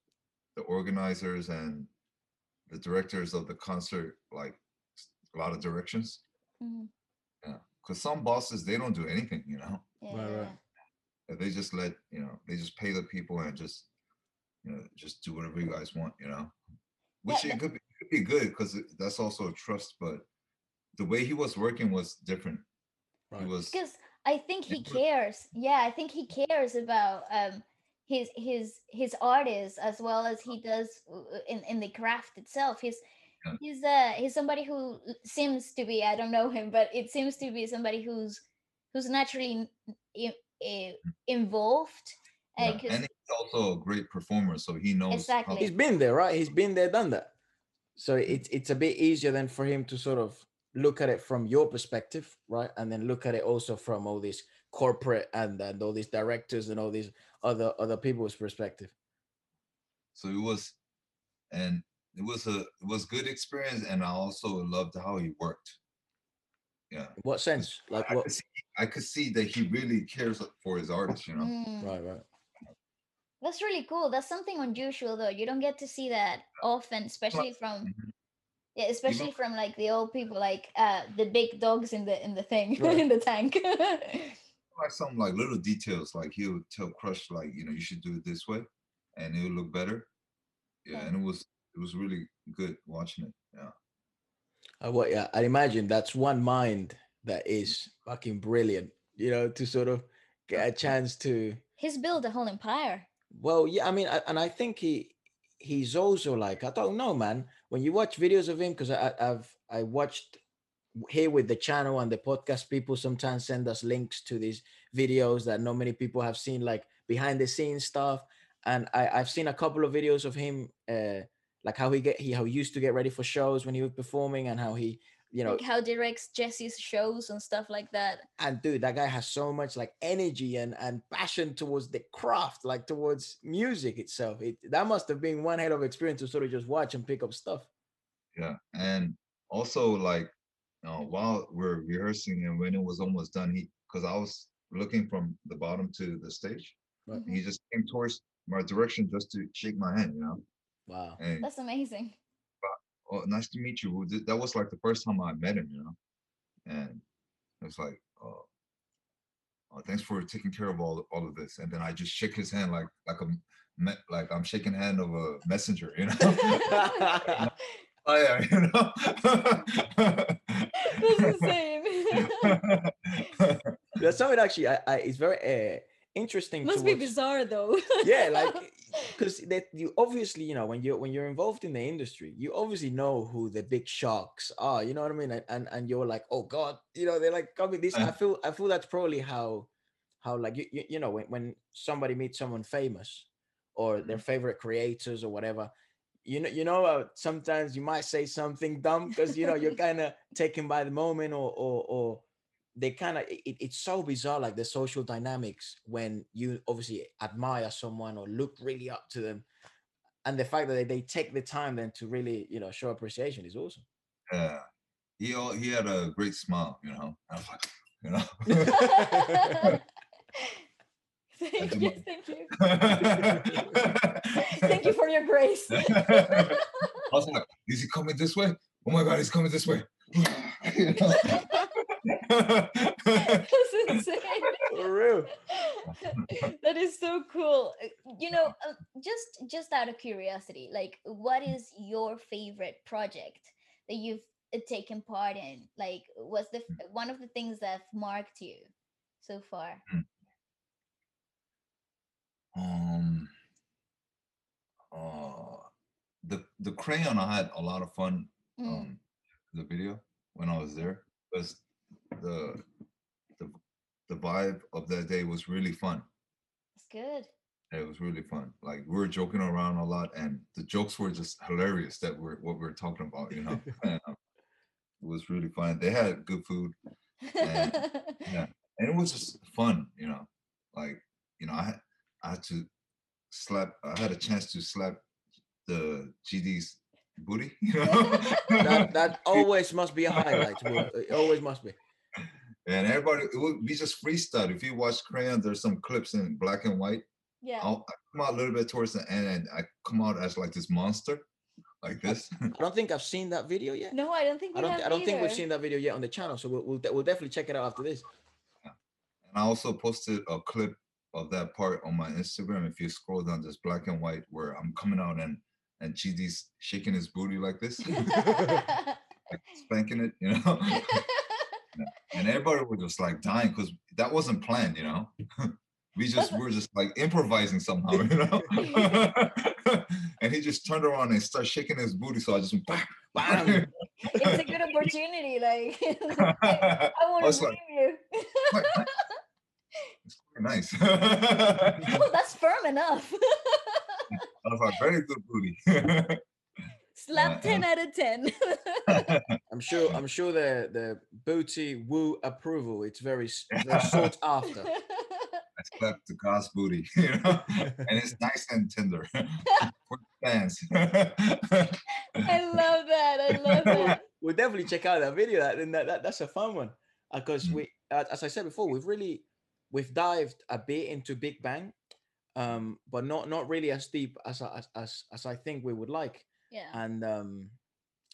organizers and the directors of the concert like a lot of directions. Mm-hmm. Yeah, because some bosses they don't do anything, Right, right. Yeah. They just let they just pay the people and just just do whatever you guys want, Yeah, which it could be good because that's also a trust. But the way he was working was different. He Right. was because I think he cares. Yeah, I think he cares about his artists as well as he does in the craft itself. He's somebody who seems to be, I don't know him, but it seems to be somebody who's naturally i- involved. yeah, Because and he's also a great performer, so he knows how. He's exactly. been there, right? He's been there, done that. So it's a bit easier than for him to sort of look at it from your perspective, right? And then look at it also from all these corporate and all these directors and all these other people's perspective. So and it was good experience, and I also loved how he worked. Yeah, In what 'cause sense? Like I what? could see I could see that he really cares for his artists. Mm. Right, right. That's really cool. That's something unusual though. You don't get to see that often, especially from Mhm. yeah, Even especially from like the old people, like the big dogs in the thing Right. in the tank. like some like little details, like he would tell Crush like you should do it this way, and it would look better. Yeah, Yeah. and it was really good watching it. Yeah. What? Yeah, I imagine that's one mind that is fucking brilliant. To sort of get a chance to. He's built a whole empire. Well, yeah, I mean, and I think he's also like, I don't know, man. When you watch videos of him, because I watched here with the channel and the podcast, people sometimes send us links to these videos that not many people have seen, like behind the scenes stuff. And I've seen a couple of videos of him, like how he used to get ready for shows when he was performing, and how he, you know, Like how directs Jesse's shows and stuff like that. and dude, that guy has so much like energy and passion towards the craft, like towards music itself. That must have been one hell of experience to sort of just watch and pick up stuff. Yeah, and also like while we're rehearsing and when it was almost done, because I was looking from the bottom to the stage, Right. Mhm. he just came towards my direction just to shake my hand, Wow. and That's amazing. oh, nice to meet you. That was like the first time I met him, and it was like, thanks for taking care of all of this. And then I just shook his hand like I'm shaking hand of a messenger. Oh yeah, That's insane. That's something actually it's very interesting to Must be watch. bizarre though. Yeah, like because that you obviously when you're involved in the industry, you obviously know who the big sharks are. You know what I mean? And you're like, oh God, they're like coming. This I feel that's probably how like when somebody meets someone famous or their favorite creators or whatever. Sometimes you might say something dumb because you're kind of taken by the moment, or they kind of it's so bizarre, like the social dynamics when you obviously admire someone or look really up to them, and the fact that they take the time then to really show appreciation is awesome. Yeah, he had a great smile. I was like, Yes, thank you. Thank you for your grace. I was like, is he coming this way? Oh my God, he's coming this way. That's insane. For real. That is so cool. Just out of curiosity, like, what is your favorite project that you've taken part in? Like, what's one of the things that marked you so far? um, uh, the crayon, I had a lot of fun. Mm. The video when I was there was the the vibe of that day was really fun. It's good. It was really fun. Like we were joking around a lot, and the jokes were just hilarious. That were what we are talking about, you know. And, it was really fun. They had good food, and yeah, and it was just fun, you know. Like I had to slap. I had a chance to slap the GD's booty, you know. That always must be a highlight. It always must be. And everybody, it would be just freestyle. If you watch Crayon, there's some clips in black and white. Yeah. I come out a little bit towards the end, and I come out as like this monster, like this. I don't think I've seen that video yet. No, I don't think we have I don't think we've either. seen that video yet on the channel. So we'll definitely check it out after this. Yeah. And I also posted a clip of that part on my Instagram. If you scroll down, just black and white, where I'm coming out and Chidi's shaking his booty like this, like spanking it, you know. Yeah. And everybody was just like dying because that wasn't planned, you know. We were just like improvising somehow, you know. And he just turned around and started shaking his booty, so I just went bam, bam. It's a good opportunity, like I want to like, you. It's quite nice. Oh, that's firm enough. I was like, very good booty. Slap 10 out of 10. I'm sure the booty woo approval. It's very sought after. I slapped the God's booty, you know, and it's nice and tender for fans. I love that. We'll definitely check out that video. That's a fun one because we, as I said before, we've dived a bit into Big Bang, but not really as deep as I think we would like. Yeah. And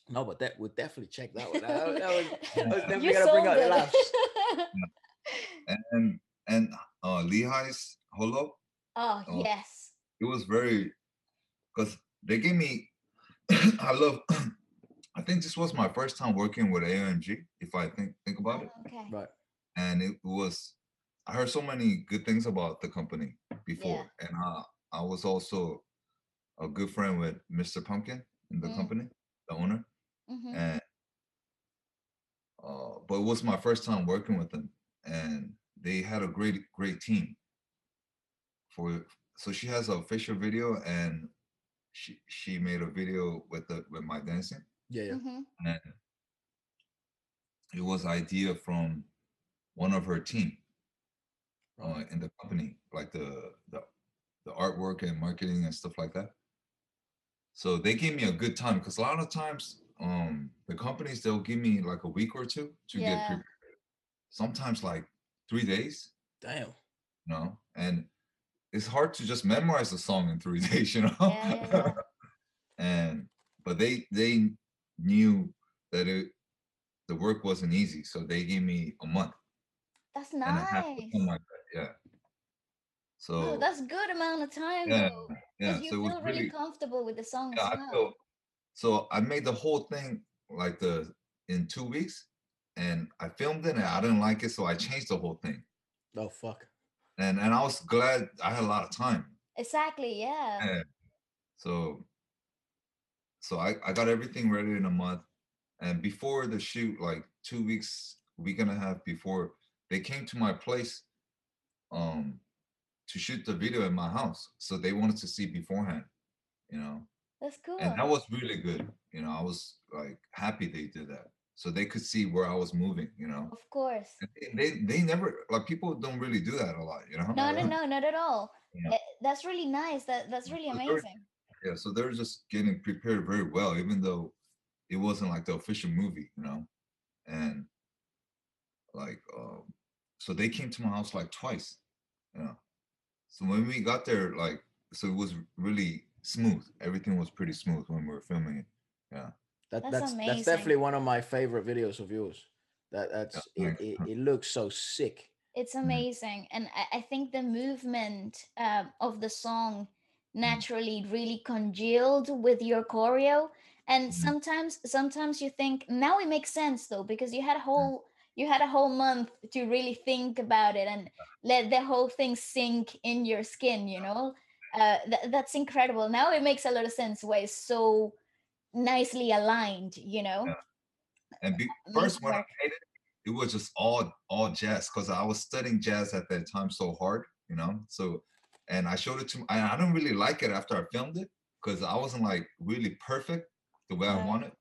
no, but that would definitely check that one. That was definitely You gonna bring out the sold laughs. And Lehi's HOLO. Oh yes. It was very, because they gave me. I think this was my first time working with AMG. If I think about it. Okay. Right. And it was, I heard so many good things about the company before, and I was also a good friend with Mr. Pumpkin in the company, the owner, and but it was my first time working with them, and they had a great team. So she has an official video, and she made a video with my dancing. Yeah. And it was idea from one of her team in the company, like the artwork and marketing and stuff like that. So they gave me a good time, because a lot of times the companies, they'll give me like a week or two to get prepared. Sometimes like 3 days. Damn. You know, and it's hard to just memorize a song in 3 days, you know. But they knew that the work wasn't easy, so they gave me a month. That's nice. Like that. Yeah. So that's a good amount of time, though. Yeah. You so feel really comfortable with the song as well. So I made the whole thing like in 2 weeks, and I filmed it, and I didn't like it, so I changed the whole thing. Oh fuck. And I was glad I had a lot of time. Exactly. Yeah. So I got everything ready in a month, and before the shoot, like 2 weeks, week and a half before, they came to my place to shoot the video in my house. So they wanted to see beforehand, you know. That's cool. And that was really good. You know, I was like happy they did that, so they could see where I was moving, you know. Of course. And they never, like, people don't really do that a lot, you know. No, not at all. Yeah. That's really nice. That's really amazing. Yeah, so they're just getting prepared very well, even though it wasn't like the official movie, you know. And like so they came to my house like twice, you know. So when we got there, like, so it was really smooth. Everything was pretty smooth when we were filming it. Yeah. That's definitely one of my favorite videos of yours. It looks so sick. It's amazing. And I think the movement of the song naturally really congealed with your choreo. And sometimes you think, now it makes sense though, because you had a whole month to really think about it and let the whole thing sink in your skin, you know. That's incredible. Now it makes a lot of sense why it's so nicely aligned, you know. And first when I made it, it was just all jazz because I was studying jazz at that time so hard, you know. So, and I showed it to. I don't really like it after I filmed it because I wasn't like really perfect the way I Right. wanted.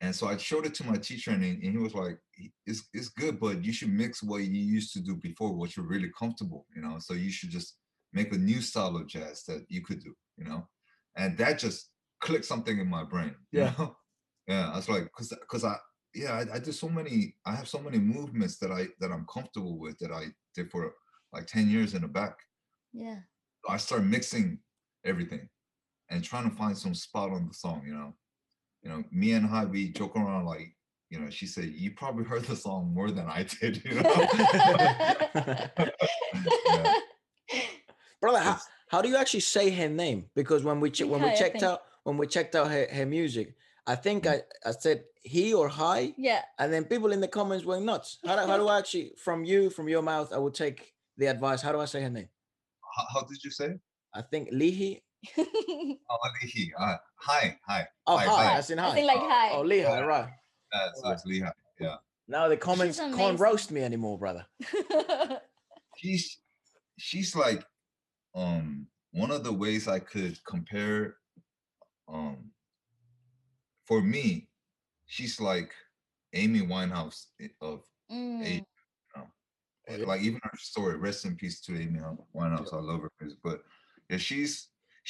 And so I showed it to my teacher, and he was like, it's good, but you should mix what you used to do before, what you're really comfortable, you know. So you should just make a new style of jazz that you could do, you know. And that just clicked something in my brain, you Yeah. know. Yeah, I was like, because I did so many, I have so many movements that I'm comfortable with that I did for like 10 years in the back. Yeah. I started mixing everything and trying to find some spot on the song, you know. Me and Hai, we joke around like, she said, you probably heard the song more than I did, you know? Yeah. Brother, how do you actually say her name? Because when we checked out her music, I think I said he or hi. Yeah. And then people in the comments went nuts. How do I actually, from your mouth, I will take the advice. How do I say her name? How did you say? I think Lihi. Oh, Lihi. Hi. Oh, Hi. hi. I said hi. I think like hi. Oh, Lihi, right. So it's Lihi. Yeah. Now the comments can't roast me anymore, brother. She's like, one of the ways I could compare, for me, she's like Amy Winehouse of age. Oh, yeah. Like even her story, rest in peace to Amy Winehouse. I love her music, but yeah, she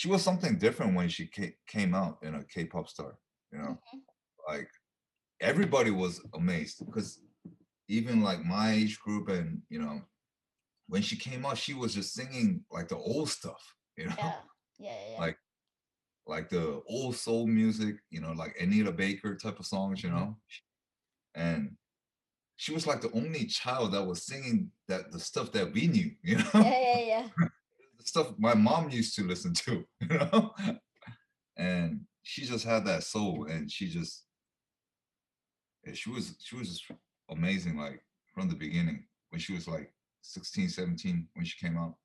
was something different when she came out in a K-pop star. You know, like everybody was amazed because even like my age group, and when she came out, she was just singing like the old stuff. You know, Yeah. like the old soul music. Like Anita Baker type of songs. And she was like the only child that was singing the stuff that we knew. Yeah. The stuff my mom used to listen to. And she just had that soul, and she was just amazing, like from the beginning when she was like 16, 17 when she came out.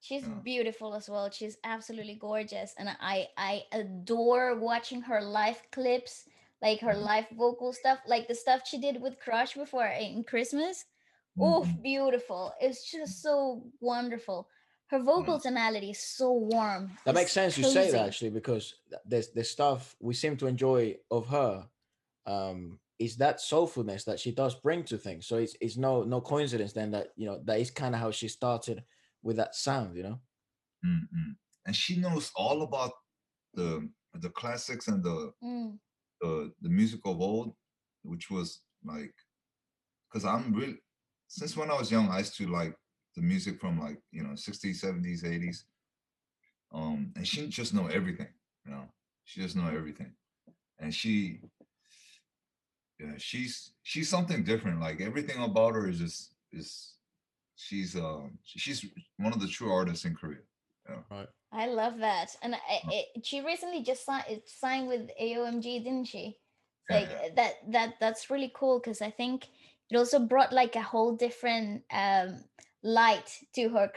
She's beautiful as well. She's absolutely gorgeous, and I adore watching her live clips, like her live vocal stuff, like the stuff she did with Crush before in Christmas. Oh, beautiful! It's just so wonderful. Her vocal tonality is so warm. That makes sense. You say that actually, because the stuff we seem to enjoy of her is that soulfulness that she does bring to things. So it's no coincidence then that that is kind of how she started with that sound. And she knows all about the classics and the music of old, which was like, because I'm really, since when I was young, I used to like the music from like 60s, 70s, 80s. And she just know everything. She just know everything. And she's something different. Like everything about her is she's one of the true artists in Korea. Right. I love that, and she recently just signed with AOMG, didn't she? It's like that's really cool because I think it also brought like a whole different light to her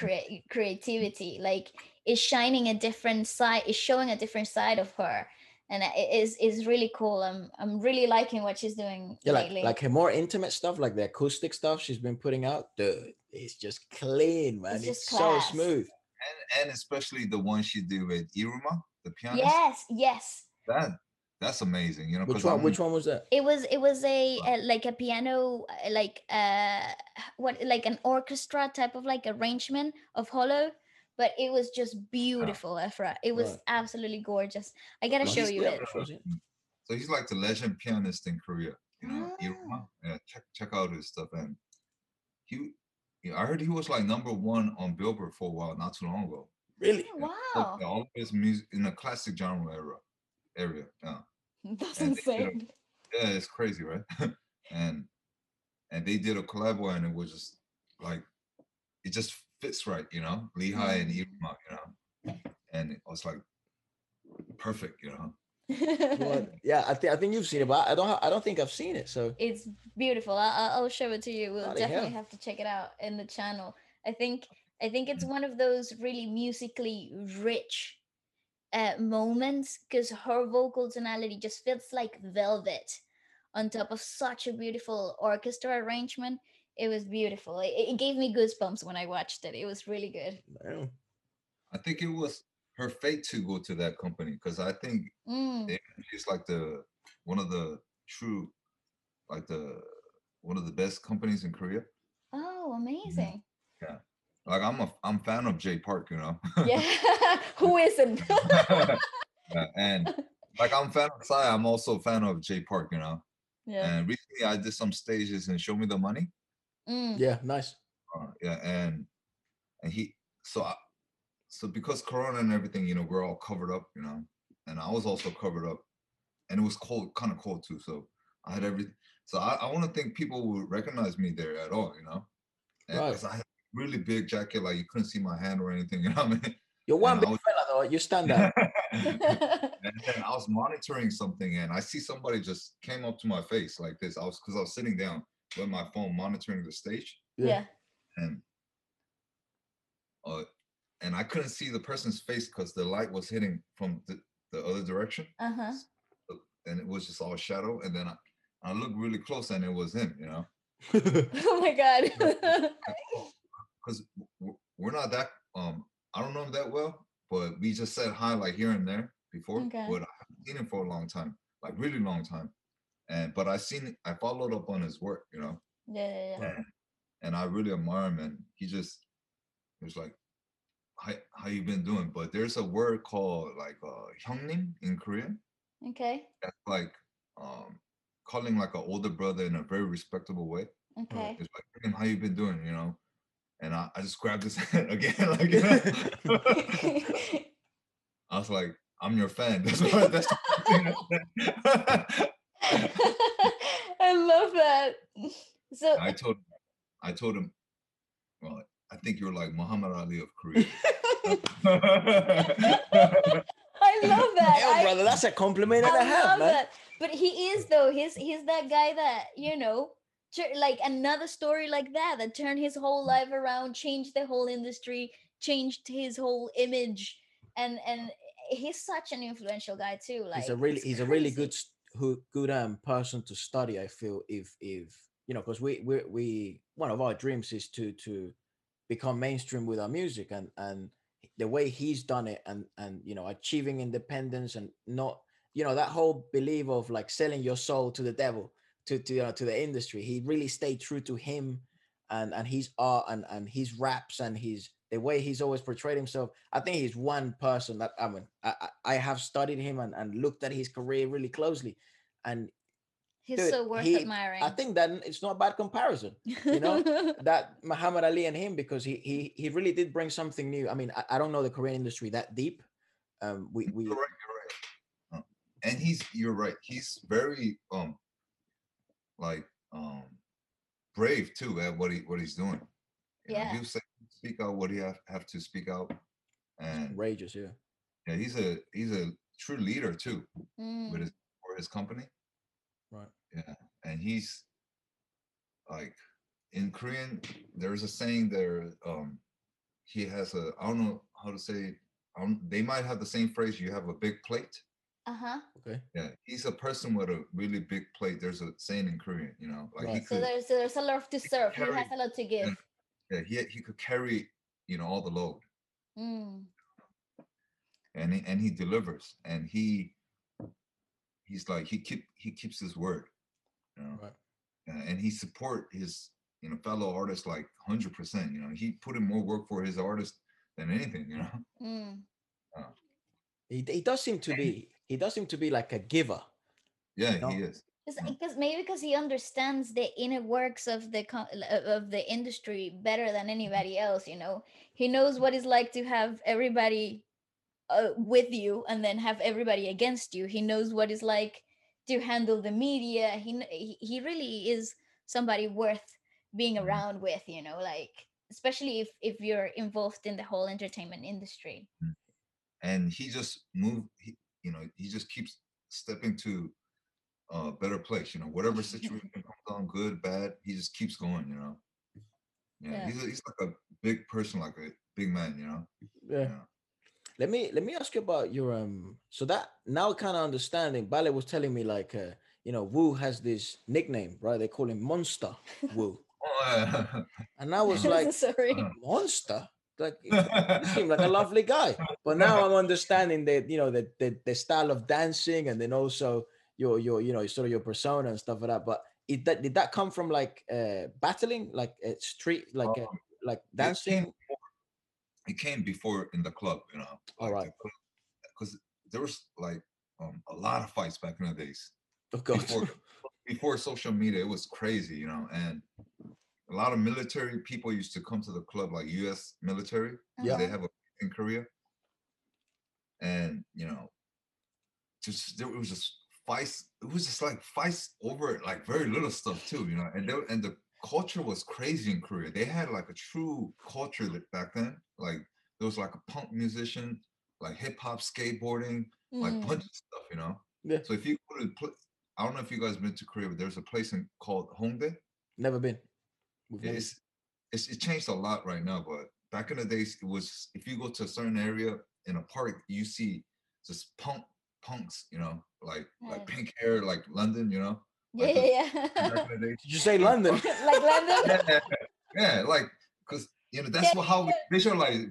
creativity. Like it's shining a different side, it's showing a different side of her, and it is really cool. I'm really liking what she's doing lately. Like her more intimate stuff, like the acoustic stuff she's been putting out, dude, it's just clean, man. It's so smooth. And especially the one she did with Iruma, the pianist. Yes. That's amazing. Which one was that? It was a like a piano, like like an orchestra type of like arrangement of HOLO, but it was just beautiful, Ephra. It was absolutely gorgeous. I gotta show you it. So he's like the legend pianist in Korea. Iruma. Yeah, check out his stuff. And I heard he was like #1 on Billboard for a while, not too long ago. Really? Wow. All of his music in the classic genre area. Yeah. That's insane. Yeah, it's crazy, right? and they did a collab, and it was just like, it just fits right, Lehigh and Irma, and it was like perfect, Well, yeah, I think you've seen it, but I don't think I've seen it. So it's beautiful. I'll show it to you. We'll definitely have to check it out in the channel. I think it's one of those really musically rich moments because her vocal tonality just feels like velvet on top of such a beautiful orchestra arrangement. It was beautiful. It gave me goosebumps when I watched it. It was really good. Yeah. I think it was her fate to go to that company because I think Mm. she's like the one of the true like the one of the best companies in Korea. Oh, Mhm. amazing. Yeah, like I'm fan of Jay Park, you know. Yeah. Who isn't? Yeah, and like I'm fan of Psy, I'm also a fan of Jay Park, you know. Yeah. And recently I did some stages in Show Me the Money. Mm. Yeah, nice. Yeah, and he so I, so because Corona and everything, you know, we're all covered up, you know, and I was also covered up, and it was cold, kind of cold too. So I had everything. So I want to think people would recognize me there at all, you know, Right. because I had a really big jacket, like you couldn't see my hand or anything, you know what I mean? You're And one I big was, fella though. You stand out. and then I was monitoring something, and I see somebody just came up to my face like this. Because I was sitting down with my phone monitoring the stage, Yeah. Yeah. and uh, and I couldn't see the person's face because the light was hitting from the other direction. Uh-huh. And it was just all shadow. And then I looked really close and it was him, you know, Oh my god. because we're not that, I don't know him that well, but we just said hi like here and there before, Okay. but I haven't seen him for a long time, like really long time. But I followed up on his work, you know, Yeah, yeah, yeah. Right. and I really admire him. And he was like, how you been doing? But there's a word called like 형님 in Korean. Okay. That's like um calling like an older brother in a very respectable way. Right. Okay. It's like, "Hey, how you been doing?" You know, and I just grabbed his hand again, like you know. I was like, "I'm your fan." That's the thing I said. I love that. So I told I told him, well, I think you're like Muhammad Ali of Korea. I love that. Hell, brother, that's a compliment and a I half, love man. that. But he is though. He's that guy that like another story like that turned his whole life around, changed the whole industry, changed his whole image, and he's such an influential guy too. Like it's He's a really good crazy. good person to study. I feel if you know, because we one of our dreams is to become mainstream with our music, and the way he's done it, and you know, achieving independence, and not, you know, that whole belief of like selling your soul to the devil, to you know, to the industry. He really stayed true to him, and his art, and his raps, and his the way he's always portrayed himself. I think he's one person that I mean I have studied him, and looked at his career really closely, and He's dude, so worth he I admiring. think that it's not a bad comparison, you know, that Muhammad Ali and him, because he really did bring something new. I mean, I don't know the Korean industry that deep. We You're right. And you're right. He's very like brave too at what he's doing. You know, Yeah. he'll say speak out what he have to speak out, It's and courageous, yeah. yeah, he's a true leader too with Mm. his for his company. Right. Yeah, and he's like in Korean. There's a saying there. He has a I don't know how to say. They might have the same phrase. You have a big plate. Uh-huh. Okay. Yeah, he's a person with a really big plate. There's a saying in Korean. You know, like Right. So there's a lot to serve. He has carry. a lot to Yeah, give. yeah, he could carry. You know all the load, Mm. and he delivers, and he's like he keeps his word. You know, Right. and he support his fellow artists like 100%. You know, he put in more work for his artist than anything. You know, Mm. uh, He does seem to be like a giver, yeah, you he know. is. Uh, Because maybe because he understands the inner works of of the industry better than anybody else. He knows what it's like to have everybody with you and then have everybody against you. He knows what it's like to handle the media. He really is somebody worth being mm, around with. Like especially if you're involved in the whole entertainment industry. mm. And he just moved. He just keeps stepping to a better place. You know, whatever situation comes on, good, bad, he just keeps going. You know, yeah, Yeah. he's like a big person, like a big man. You know, Yeah. yeah. Let me ask you about your so that now kind of understanding. Bale was telling me like Wu has this nickname, right? They call him Monster Wu. Oh, And I was like, Sorry. Monster? Like, you seem like a lovely guy. But now I'm understanding that, the style of dancing, and then also your sort of your persona and stuff like that. But did that come from like battling, like street, um, like it came dancing? it came before in the club, All like right. because there was like a lot of fights back in the days Oh God. before social media. It was crazy, and a lot of military people used to come to the club, like U.S. military, because Yeah. they have a in Korea, and just there was just fights. It was just like fights over like very little stuff too, and the culture was crazy in Korea. They had like a true culture that back then. Like there was like a punk musician, like hip hop, skateboarding, like bunch of stuff. Yeah. So if you go to, I don't know if you guys been to Korea, but there's a place called Hongdae. Never been. We've never. It's, it changed a lot right now, but back in the days, it was if you go to a certain area in a park, you see just punks, like Nice. pink hair, like London, Yeah, like just yeah, back yeah. in the days, Did you say like London? Like London. yeah, yeah, like because Yeah, that's how we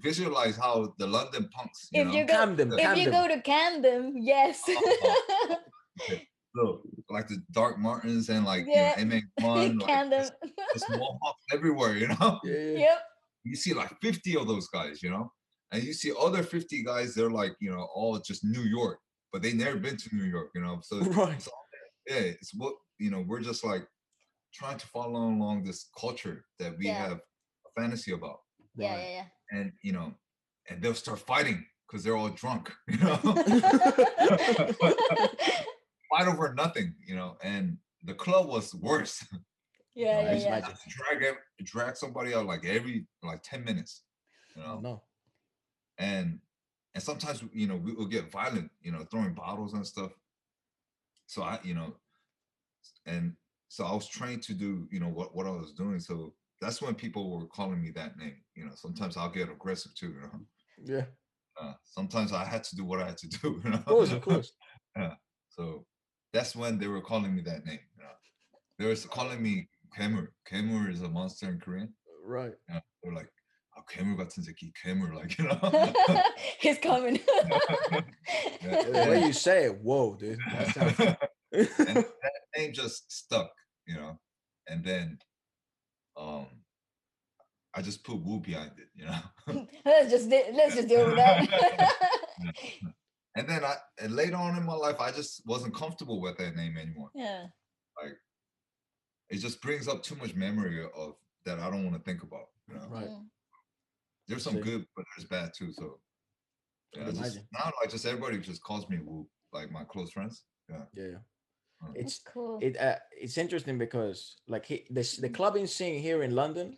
visualize how the London punks, if you go Camden, Yeah. if you Camden. go to Camden, yes. Uh, okay. So like the Dark Martens and like Yeah, MA1, like Camden. just mohawks everywhere, Yeah, yeah. Yep. you see like 50 of those guys, and you see other 50 guys, they're like, all just New York, but they never been to New York, so Right. it's all, yeah, it's what, we're just like trying to follow along this culture that we Yeah. have a fantasy about. Yeah, Right. yeah, And, and they'll start fighting because they're all drunk, yeah. fight over nothing, and the club was worse. Yeah, I yeah, can yeah. imagine. Drag somebody out like every like 10 minutes, Oh no. and sometimes we will get violent, throwing bottles and stuff. So and so I was trained to do what I was doing. So that's when people were calling me that name. Sometimes I'll get aggressive too. Yeah. Sometimes I had to do what I had to do. Of course, of course. Yeah. So that's when they were calling me that name. They were calling me Kemur. Kemur is a monster in Korean. Right. They're like, oh, Kemur 같은 새끼, Kemur, like. He's coming. Yeah, The way you say it, whoa, dude. That sounds. and that name just stuck, and then um I just put Wu behind it. Let's just deal with that. Yeah. And then and later on in my life, I just wasn't comfortable with that name anymore. Yeah. Like it just brings up too much memory of that I don't want to think about. Right. There's some good, but there's bad too. So I yeah, can just imagine. now like just everybody just calls me Wu, like my close friends. Yeah. Yeah. That's cool. It's interesting because like the clubbing scene here in London,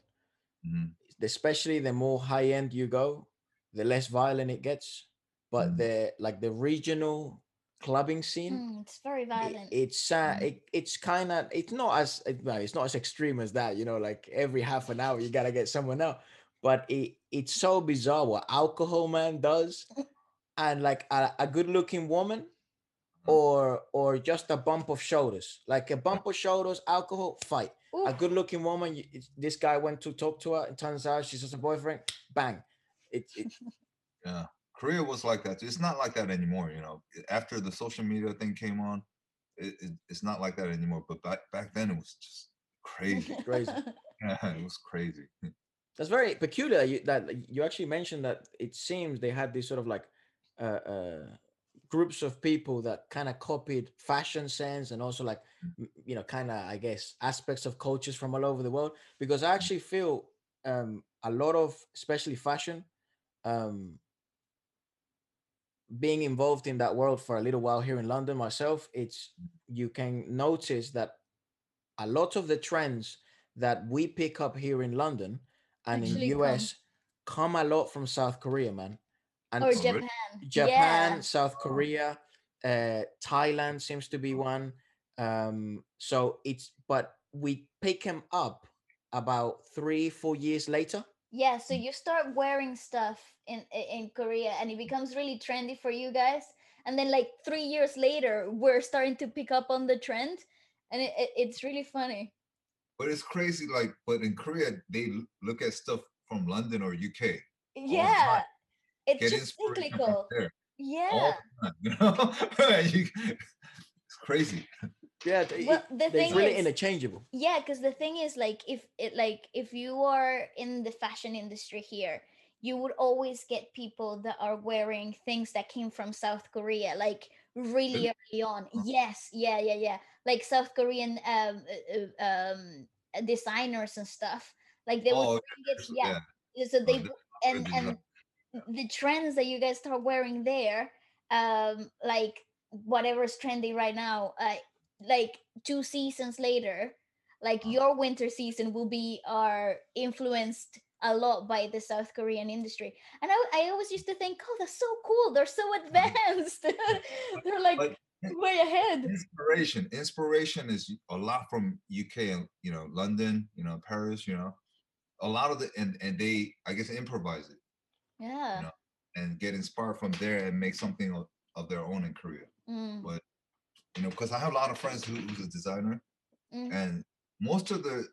Mhm. especially the more high end you go, the less violent it gets. But Mhm. the regional clubbing scene, It's very violent. it's kind of it's not as extreme as that, like every half an hour you gotta get someone out. But it's so bizarre what alcohol man does, and like a good looking woman or just a bump of shoulders, like a bump of shoulders, alcohol, fight. A Oof. good looking woman, this guy went to talk to her, it turns out she's just a boyfriend, bang. It Yeah. Korea was like that. It's not like that anymore, After the social media thing came on, it's not like that anymore. But back then it was just crazy. crazy. Yeah, it was crazy. That's very peculiar. That you actually mentioned that it seems they had this sort of like groups of people that kind of copied fashion sense and also like kind of, I guess, aspects of cultures from all over the world. Because I actually feel a lot of, especially fashion, um, being involved in that world for a little while here in London myself, it's you can notice that a lot of the trends that we pick up here in London and in Actually come. US come a lot from South Korea, man. And Or Oh, really? Japan. Yeah. Japan, South Korea, Thailand seems to be one. So but we pick them up about 3-4 years later. Yeah, so you start wearing stuff in Korea and it becomes really trendy for you guys, and then like 3 years later we're starting to pick up on the trend, and it's really funny. But it's crazy. Like, but in Korea, they look at stuff from London or UK all the time. Yeah, it's Get just inspiration from cyclical. there all Yeah. the time. It's crazy. Yeah, Well, the it's thing really is, interchangeable. yeah, because the thing is, if you are in the fashion industry here, you would always get people that are wearing things that came from South Korea, like really Really? early on. Yes, yeah, yeah, yeah. Like South Korean designers and stuff. Like they would Oh, bring it, yeah. yeah. So Oh, they that's and good design. and the trends that you guys start wearing there, like whatever's trendy right now, like 2 seasons later, like your winter season will be are influenced a lot by the South Korean industry. And I always used to think, oh, that's so cool, they're so advanced. They're like But way ahead. inspiration is a lot from UK and London, Paris, a lot of the and they I guess improvise it, you Yeah. know, and get inspired from there and make something of their own in Korea. Mm, But because I have a lot of friends who's a designer, mm, and most of the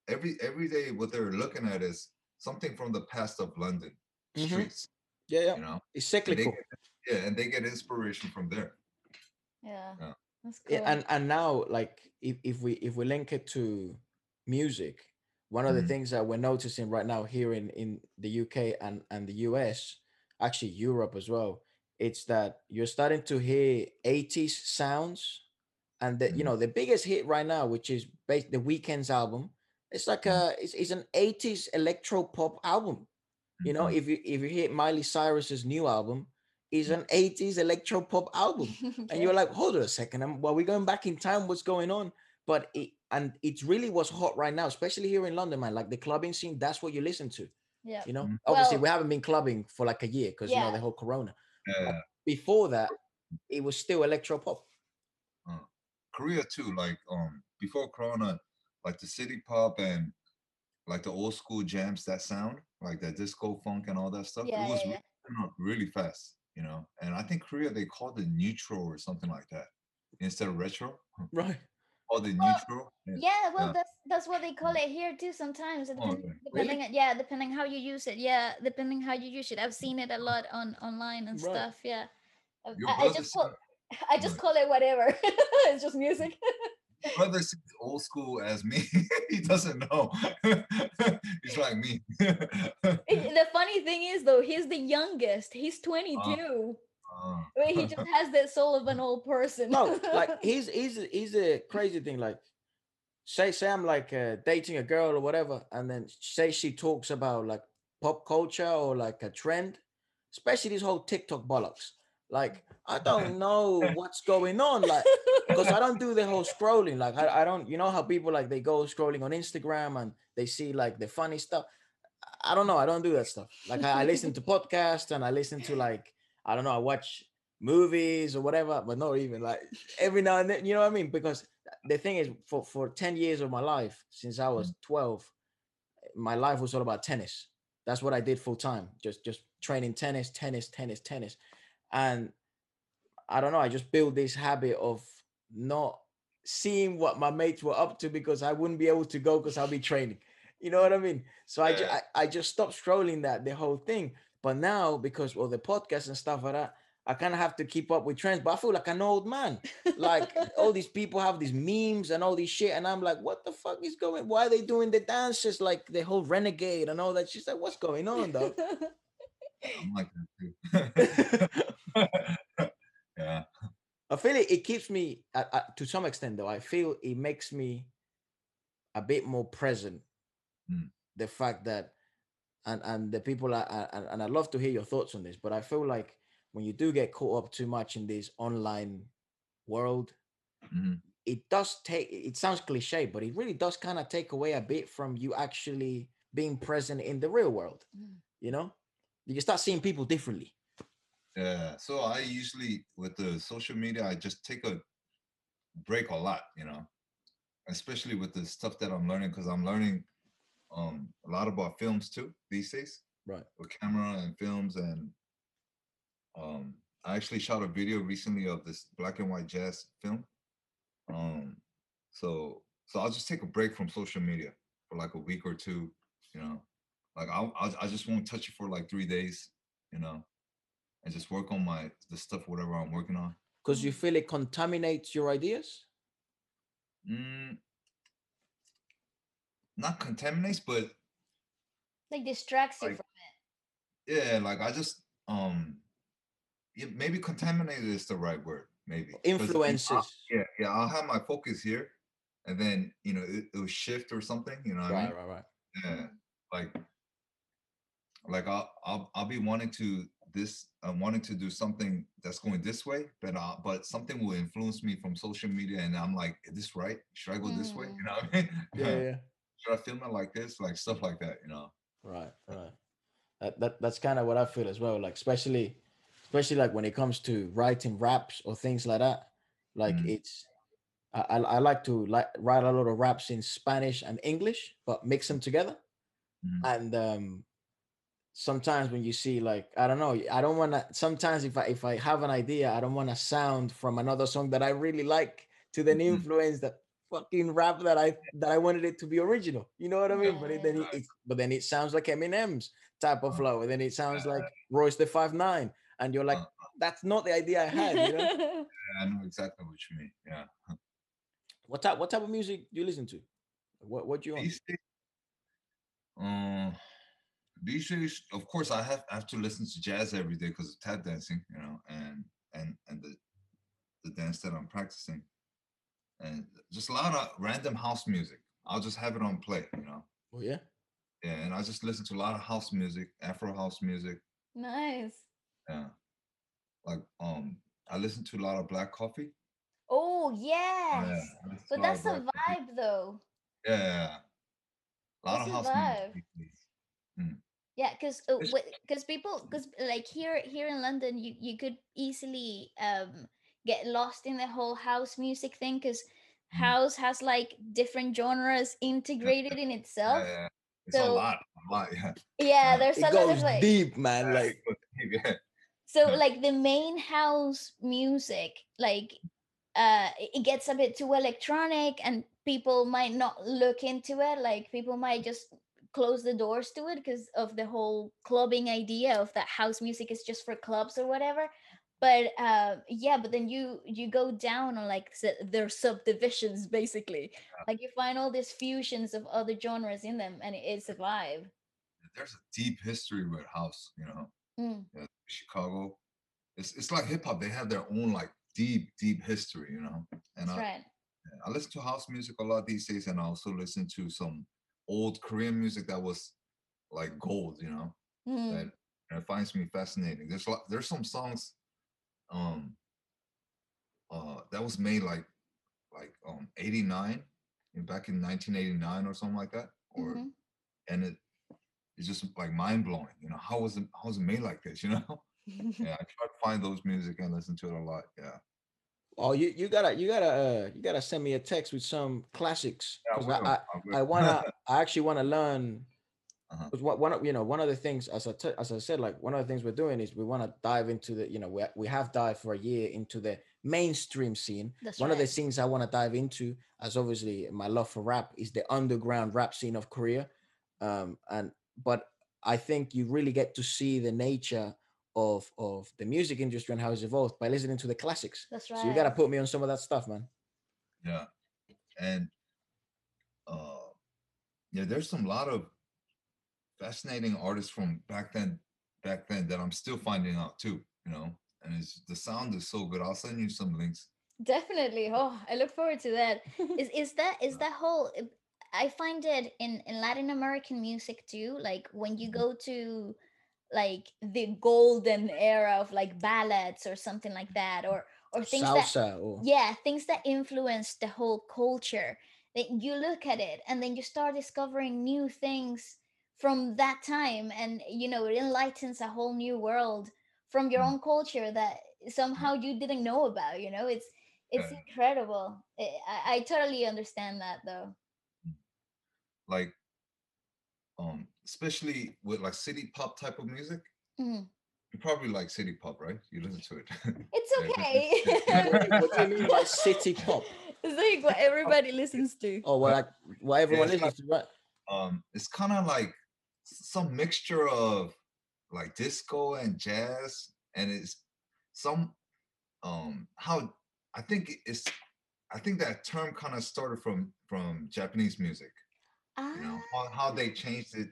every day what they're looking at is something from the past of London Hmm. streets, Yeah, yeah. you know, It's and they cyclical. get, yeah, and they get inspiration from there. yeah, Yeah. that's Yeah, cool. and now, like, if we link it to music, one of the Mhm. things that we're noticing right now here in the UK and the US, actually Europe as well, it's that you're starting to hear 80s sounds. And Mhm. the biggest hit right now, which is the Weeknd's album, it's like Mhm. it's an 80s electro pop album. Mhm. If you hit Miley Cyrus's new album, is an 80s electro pop album. And Yeah. you're like, hold on a second, well, we're going back in time, what's going on? But it's really what's hot right now, especially here in London, man. Like the clubbing scene, that's what you listen to. Yeah. Mhm. Obviously Well, we haven't been clubbing for like a year because yeah. the whole corona. But Yeah. before that, it was still electro pop. Uh, Korea too, like before Corona, like the city pop and like the old school jams, that sound, like that disco funk and all that stuff, it Yeah, was yeah, really fast, And I think Korea they called it neutral or something like that instead of retro. Right. Called it yeah. neutral. Yeah. Yeah, well, Yeah. that's what they call it here too. Sometimes, Oh, really? depending how you use it. Yeah, depending how you use it. I've seen it a lot on online and Right. stuff. Yeah, Your I brother just seems, I go just ahead. call it whatever. It's just music. Brother seems old school as me. He doesn't know. He's like me. The funny thing is, though, he's the youngest. He's uh, 22. uh. But he just has the soul of an old person. No, like he's a crazy thing. Like say I'm like dating a girl or whatever, and then say she talks about like pop culture or like a trend, especially this whole TikTok bollocks. Like I don't know what's going on, like because I don't do the whole scrolling. Like I don't, how people like they go scrolling on Instagram and they see like the funny stuff. I don't know. I don't do that stuff. Like I listen to podcasts and I listen to like I don't know. I watch movies or whatever, but not even like every now and then. You know what I mean? Because the thing is, for 10 years of my life, since I was 12, my life was all about tennis. That's what I did full time. Just training tennis, tennis, tennis, tennis, and I don't know. I just built this habit of not seeing what my mates were up to because I wouldn't be able to go because I'll be training. You know what I mean? So Yeah. I just stopped scrolling the whole thing. But now because of the podcast and stuff like that, I kind of have to keep up with trends. But I feel like an old man. Like all these people have these memes and all these shit, and I'm like, what the fuck is going? Why are they doing the dances like the whole renegade and all that? She's like, what's going on, though? I'm like that too. Yeah. I feel it keeps me to some extent though. I feel it makes me a bit more present. Mm. The fact that and the people and I'd love to hear your thoughts on this, but I feel like when you do get caught up too much in this online world, Mhm. it does take. It sounds cliche, but it really does kind of take away a bit from you actually being present in the real world. You know, you start seeing people differently. Yeah. So I usually with the social media, I just take a break a lot, especially with the stuff that I'm learning because I'm learning a lot about films too these days Right. with camera and films and I actually shot a video recently of this black and white jazz film. Um, so I'll just take a break from social media for like a week or two. You know, like I just won't touch it for like 3 days. You know, and just work on the stuff whatever I'm working on. Because you Mm. feel it contaminates your ideas. Mm, not contaminates, but Like distracts you like from yeah, like I just yeah, maybe contaminated is the right word, maybe because Influences. yeah, I'll have my focus here, and then it'll shift or something. You know what I Right, mean? right, right. it. Yeah, like I'll be wanting to this wanting to do something that's going this way, but something will influence me from social media, and I'm like, is this right? Should I go this way? Mm. You know what I mean? Yeah, yeah, yeah. Should I film it like this? Like stuff like that, you know? Right, right. That's kind of what I feel as well. Like especially like when it comes to writing raps or things like that. Like Mm, it's I like to like write a lot of raps in Spanish and English, but mix them together. mm, And sometimes when you see like I don't know, I don't want to. Sometimes if I have an idea, I don't want to sound from another song that I really like to then mm, influence that fucking rap that I wanted it to be original. You know what I mean? But Yeah. then it sounds like Eminem's type of flow, and then it sounds like Royce the 5'9", and you're like, uh, that's not the idea I had. You know? I know exactly what you mean. Yeah. What type of music do you listen to? What you on? These days, um, these days, of course, I have to listen to jazz every day because of tap dancing, and the dance that I'm practicing, and just a lot of random house music. I'll just have it on play. Oh yeah. Yeah, and I just listen to a lot of house music, Afro house music. Nice. Yeah, like I listen to a lot of black coffee. Oh Yeah, yes. I listen to But a lot of that's a black coffee. vibe though. Yeah, yeah, yeah. A lot That's of a house music vibe. these days. Mm. Yeah, because It's- people, because like here in London, you could easily get lost in the whole house music thing, because mm. house has like different genres Yeah, integrated in yeah, itself. yeah. It's So a lot. Yeah, yeah, yeah. there's It a lot of goes like, deep, man. Like Yeah. so like the main house music, like it gets a bit too electronic, and people might not look into it, like people might just close the doors to it because of the whole clubbing idea of that house music is just for clubs or whatever. But yeah, but then you go down on like their subdivisions basically, like you find all these fusions of other genres in them, and it's a vibe. There's a deep history with house. Mm, Yeah, Chicago. It's like hip hop. They have their own like deep history. And that's I right. I listen to house music a lot these days, and I also listen to some old Korean music that was like gold. That Mm, finds me fascinating. There's some songs um that was made like 89 back in 1989 or something like that, or mm-hmm. and it's just like mind blowing. How was it made like this? Yeah, I try to find those music and listen to it a lot. Yeah, oh, you gotta send me a text with some classics yeah, I because will. I I actually wanna learn. uh-huh. Because one of the things, as I said, like one of the things we're doing is we want to dive into we have dived for a year into the mainstream scene. That's One of the right. scenes I want to dive into, as obviously my love for rap, is the underground rap scene of Korea. And but I think you really get to see the nature of the music industry and how it's evolved by listening to the classics. That's So you got to right. put me on some of that stuff, man. Yeah, and uh, yeah, there's some lot of fascinating artists from back then that I'm still finding out too. And the sound is so good. I'll send you some links. Definitely. Oh, I look forward to that. Is that whole I find it in Latin American music too, like when you go to like the golden era of like ballads or something like that, or things that, Salsa or yeah, things that influence the whole culture, that you look at it and then you start discovering new things from that time, and it enlightens a whole new world from your Mm, own culture that yeah, somehow you didn't know about. It's yeah. incredible. I totally understand that though. Mm. Like especially with like city pop type of music. Mhm. You probably like city pop, right? You listen to it. It's Yeah, okay. What do you mean by city pop? It's like what everybody listens to. Oh, well, like what everyone it's listens to, right? it's kind of like some mixture of like disco and jazz, and it's some how I think it's I think that term kind of started from Japanese music. You know Ah, how they changed it,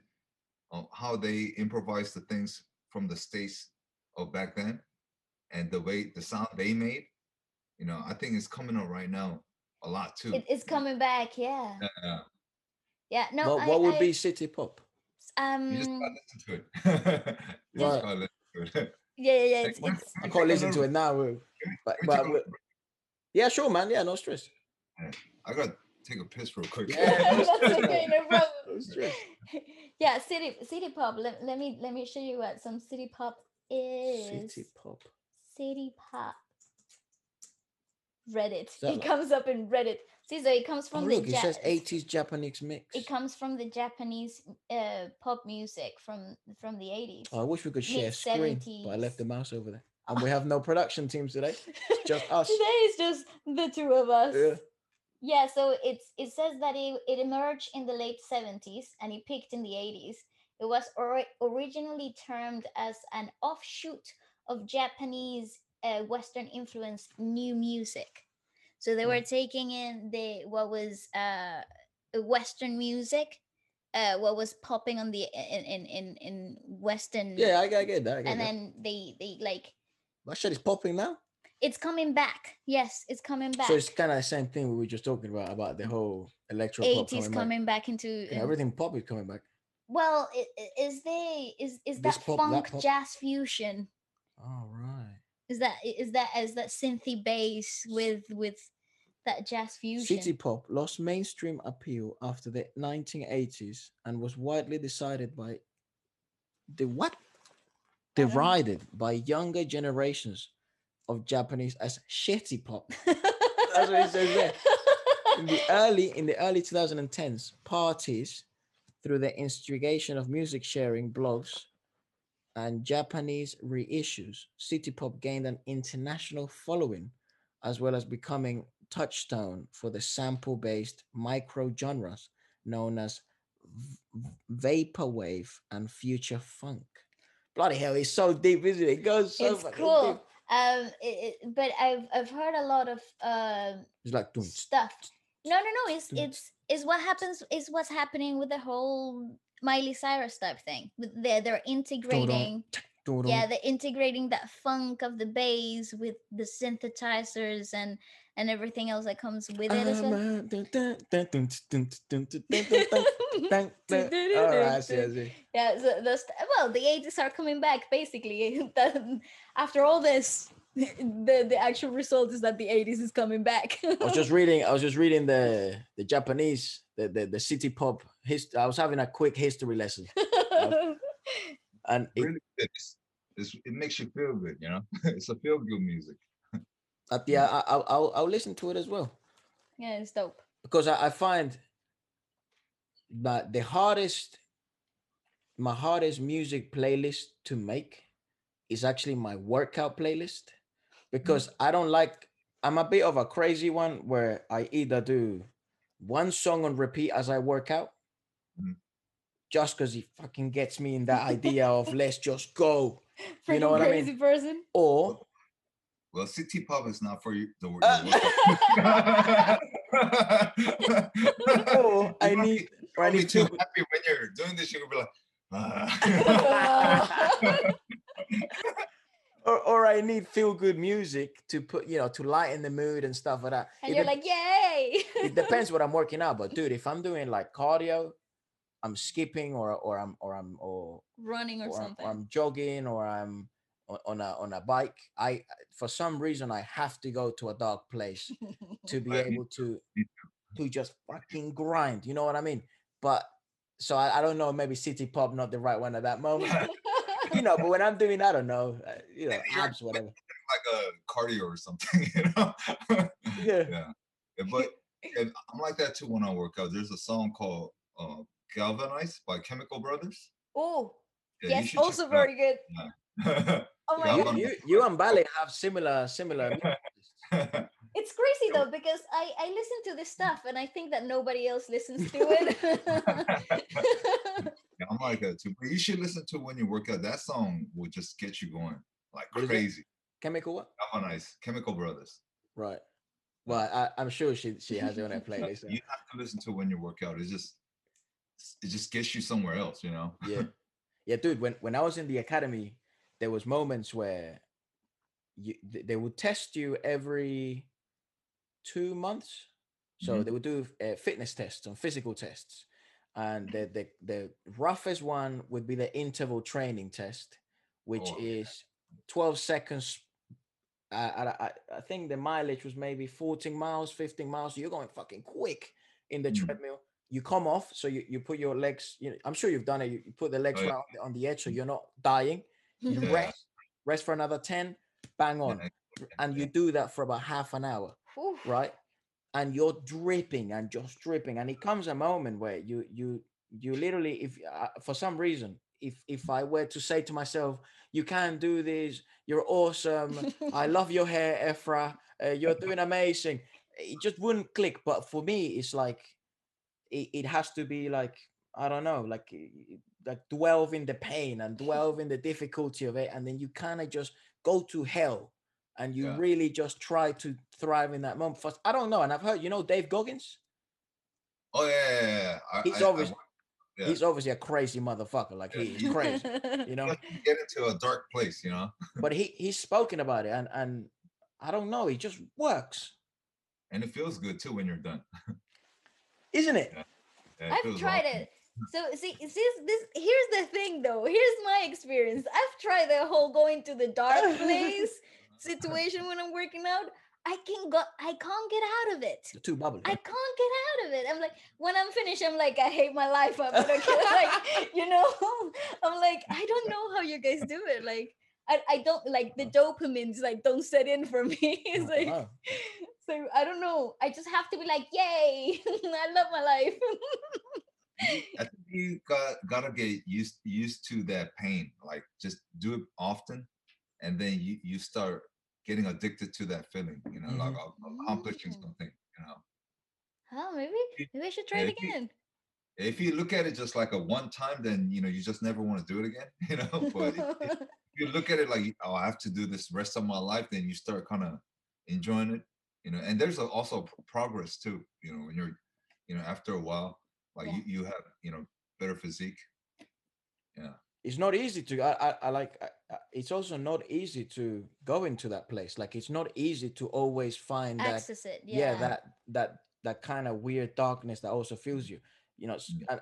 how they improvised the things from the states of back then, and the way the sound they made. You know, I think it's coming up right now a lot too. it's You know, coming back. Yeah. yeah, Yeah. No, What would be city pop? you just um, gotta listen to it. You just Right. gotta listen to it. yeah, yeah, yeah. Hey, It's I let me can't take a listen to little. it now, but Let me take a little. yeah, sure, man. Yeah, no stress. Yeah, I gotta take a piss real quick. Yeah, no that's stress, okay, man. no problem. No stress. Yeah, city pop. Let me show you what some city pop is. City pop. City pop. Reddit. Is that It like? comes up in Reddit. See, so it comes Oh, from the look, it says 80s Japanese it mix. comes from the Japanese pop music from the 80s, Oh, I wish we could share mid a screen, but I 70s. left the mouse over there. And we have no production teams today. It's just us. Today is just the two of us. Yeah. Yeah, so it says that it emerged in the late 70s and it peaked in the 80s. It was originally termed as an offshoot of Japanese Western influenced new music. So they were Right. taking in the what was Western music, what was popping on the in Western, Yeah, I get that. I get and that. then they like That shit is popping now. it's coming back. Yes, it's coming So back. it's kind of the same thing we were just talking about the whole electro pop 80s coming back. coming back into Everything pop is coming back. well, is This that pop, that funk pop. jazz fusion? All right. Is that synthy bass with that jazz City fusion? pop lost mainstream appeal after the 1980s and was widely decided by the what? I don't Derided by younger generations of Japanese as shitty pop. know. That's what it says there. In the early 2010s, parties through the instigation of music sharing blogs and Japanese reissues, city pop gained an international following, as well as becoming touchstone for the sample-based micro genres known as vaporwave and future funk. Bloody hell, it's so deep, isn't it? It goes so It's fucking deep. cool. But I've heard a lot of It's like stuff. No. It's what happens. Is what's happening with the whole Miley Cyrus type thing. With they're integrating. Yeah, they're integrating that funk of the bass with the synthesizers and everything else that comes with it as well. All right, I see. Yeah, so well, the 80s are coming back basically. After all this, the actual result is that the 80s is coming back. I was just reading the Japanese, the city pop history. I was having a quick history lesson. And Really good. It makes you feel good, you know. It's a feel good music. yeah, I'll listen to it as well Yeah, it's dope. because I find that my hardest music playlist to make is actually my workout playlist because I don't like. I'm a bit of a crazy one where I either do one song on repeat as I work out, Mhm. just because it fucking gets me in that idea of let's just go. You know Freaking what I crazy mean? person. Or Well, city pop is not for you. Your uh, workout. or I You're need or I probably need too to happy when you're doing this. You're gonna be like, or I need feel good music to put, to lighten the mood and stuff like that. And you're like, yay! It depends what I'm working out, but dude, if I'm doing like cardio, I'm skipping Running or something. or I'm jogging or I'm on a bike. I for some reason I have to go to a dark place to be I mean, able to just fucking grind. You know what I mean? But so I don't know, maybe city pop not the right one at that moment. But when I'm doing, I don't know, you're abs, whatever. like a cardio or something, you know? Yeah. Yeah. But I'm like that too when I work out. There's a song called Galvanized by Chemical Brothers. Oh, Yeah, you yes, should check also it out. very good. Yeah. Oh my I'm god. on You and Ballet have similar music tastes. It's crazy though because I listen to this stuff and I think that nobody else listens to it. Yeah, I'm like that too. But you should listen to When You Work Out. That song will just get you going like What is it? crazy. Chemical what? Galvanize, Chemical Brothers. Right. Yeah. Well, I'm sure she has it on her playlist. You have to listen to When You Work Out. It just gets you somewhere else, you know? Yeah. Yeah, dude, when I was in the academy, there was moments where they would test you every 2 months. So they would do fitness tests and physical tests. And the roughest one would be the interval training test, which is 12 seconds. I think the mileage was maybe 14 miles, 15 miles. So you're going fucking quick in the treadmill. You come off, so you put your legs, I'm sure you've done it. You put the legs right on the edge so you're not dying. You rest for another 10, bang on. And you do that for about half an hour, right? And you're dripping and just dripping. And it comes a moment where you literally, if for some reason, if I were to say to myself, you can do this, you're awesome, I love your hair, Ephra, you're doing amazing, it just wouldn't click. But for me, it's like it has to be like, I don't know, like dwell in the pain and dwell in the difficulty of it, and then you kind of just go to hell and you really just try to thrive in that moment. First, I don't know, and I've heard, Dave Goggins. Oh yeah. He's obviously a crazy motherfucker. Like he is crazy, Get into a dark place, But he's spoken about it, and I don't know, it just works. And it feels good too when you're done. Isn't it? Yeah, I've tried it. So see, this here's the thing though. Here's my experience. I've tried the whole going to the dark place situation when I'm working out. I can't get out of it. You're too bubbly. I can't get out of it. I'm like, when I'm finished, I'm like, I hate my life. I'm like, I'm like, I don't know how you guys do it. Like, I don't like the dopamines like don't set in for me. It's like, so I don't know. I just have to be like, yay, I love my life. I think you gotta get used to that pain. Like just do it often, and then you start getting addicted to that feeling. Like accomplishing something. Oh, maybe I should try it again. If you look at it just like a one time, then you just never want to do it again. But if you look at it like, oh, I have to do this rest of my life, then you start kind of enjoying it. And there's also progress too. When you're, after a while, like you have, better physique. Yeah. It's not easy to. I like. It's also not easy to go into that place. Like it's not easy to always find access it. Yeah. That kind of weird darkness that also fills you.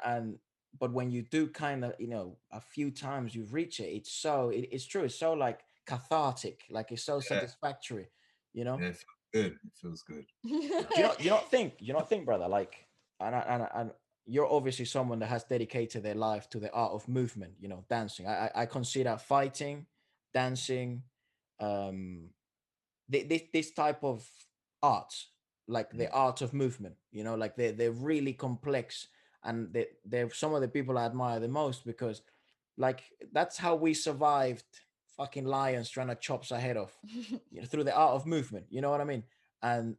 And but when you do kind of, a few times you reach it, it's true. It's so like cathartic. Like it's so satisfactory. Yeah, it feels good. It feels good. You not think, brother, like, and you're obviously someone that has dedicated their life to the art of movement, dancing. I consider fighting, dancing, this type of arts, like the art of movement, like they're really complex, and they're some of the people I admire the most, because like that's how we survived fucking lions trying to chop our head off, through the art of movement. You know what I mean? And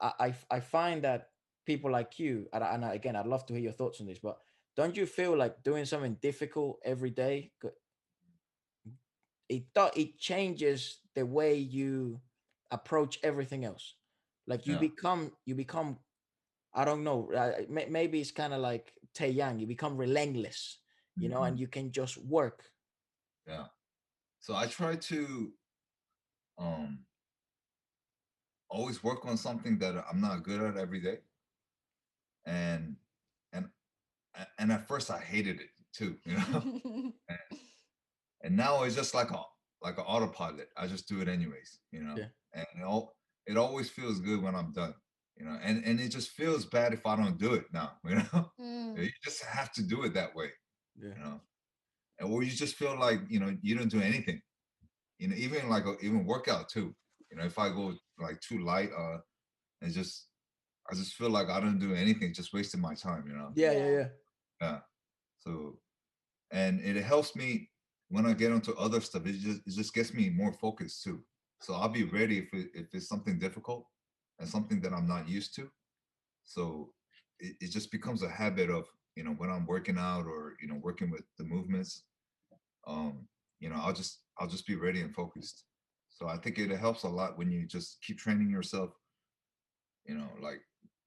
I find that people like you, and again, I'd love to hear your thoughts on this, but don't you feel like doing something difficult every day, it changes the way you approach everything else? Like you become, I don't know, maybe it's kind of like Taeyang, you become relentless, and you can just work. Yeah. So I try to always work on something that I'm not good at every day. And and and at first I hated it too, and now it's just like an autopilot. I just do it anyways, Yeah. And it always feels good when I'm done, and it just feels bad if I don't do it now, You just have to do it that way, and or you just feel like you don't do anything, even like even workout too, if I go like too light, I just feel like I don't do anything, just wasting my time, Yeah. Yeah. So, and it helps me when I get into other stuff, it just gets me more focused too. So I'll be ready if it's something difficult and something that I'm not used to. So it just becomes a habit of, when I'm working out or working with the movements, um, I'll just be ready and focused. So I think it helps a lot when you just keep training yourself, like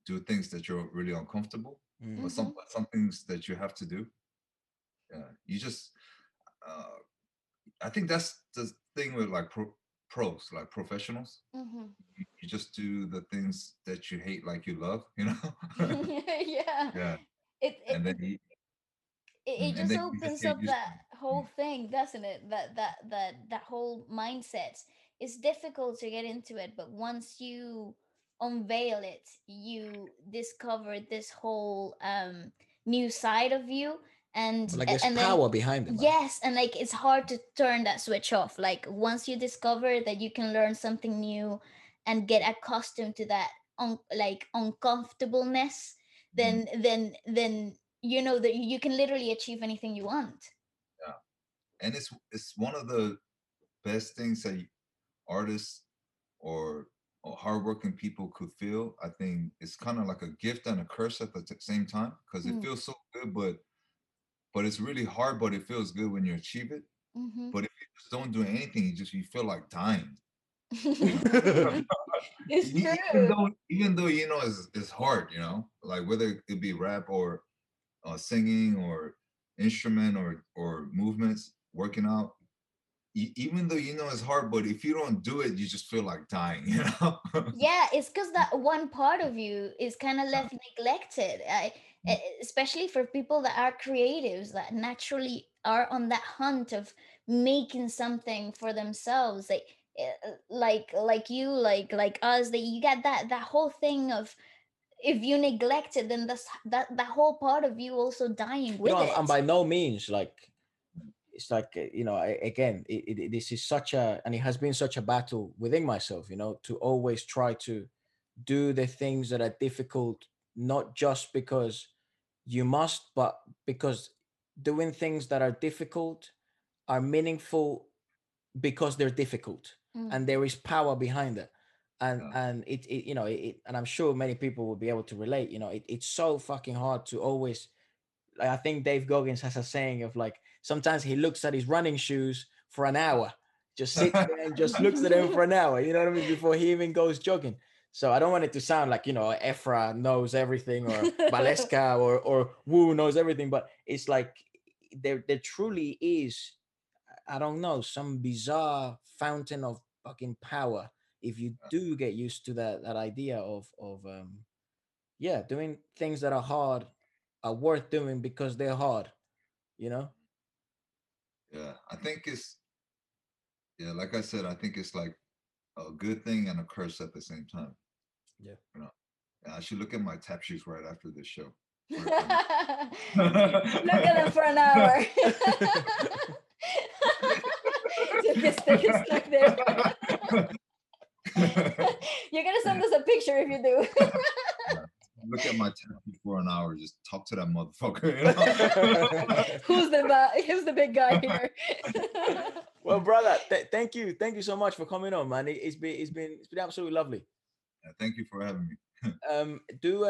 do things that you're really uncomfortable, Mm. but Mm-hmm. some things that you have to do. Yeah, you just uh, I think that's the thing with like pros, like professionals. Mm-hmm. You just do the things that you hate like you love. Yeah. Yeah, It, and then it you, it and just then you just opens get up used that to whole thing, doesn't it? That whole mindset. It's difficult to get into it, but once you unveil it, you discover this whole new side of you, But like there's and then power behind it, man. yes, and like it's hard to turn that switch off. Like once you discover that you can learn something new and get accustomed to that like uncomfortableness, Mhm. then you know that you can literally achieve anything you want. Yeah, and it's one of the best things that artists or hardworking people could feel. I think it's kind of like a gift and a curse at the same time because it Mm. feels so good, but it's really hard. But it feels good when you achieve it. Mm-hmm. But if you just don't do anything, you feel like dying. You know, It's even true. though it's hard. Like whether it be rap or singing or instrument or movements, working out. Even though it's hard, but if you don't do it, you just feel like dying. Yeah, it's because that one part of you is kind of left neglected. Especially for people that are creatives that naturally are on that hunt of making something for themselves. Like you, like us, that you get that whole thing of if you neglect it, then that whole part of you also dying You know, with I'm it. by no means like it's like again, this is such a, and it has been such a battle within myself, to always try to do the things that are difficult, not just because you must, but because doing things that are difficult are meaningful because they're difficult Mm. and there is power behind it. and Yeah. and and I'm sure many people will be able to relate. It's so fucking hard to always, like, I think Dave Goggins has a saying of like sometimes he looks at his running shoes for an hour, just sits there and just looks at them for an hour, you know what I mean, before he even goes jogging. So I don't want it to sound like, Ephra knows everything, or Waleska or Wu knows everything, but it's like there truly is, I don't know, some bizarre fountain of fucking power if you do get used to that idea of yeah, doing things that are hard are worth doing because they're hard, you know? Yeah, I think like I said, I think it's like a good thing and a curse at the same time. Yeah. You know, and I should look at my tap shoes right after this show. Look at them for an hour. So get stuck there. You're gonna send us a picture if you do. Look at my tap shoes for an hour. Just talk to that motherfucker. Who's the big guy here? Well, brother, thank you so much for coming on, man. It's been absolutely lovely. Yeah, thank you for having me. Do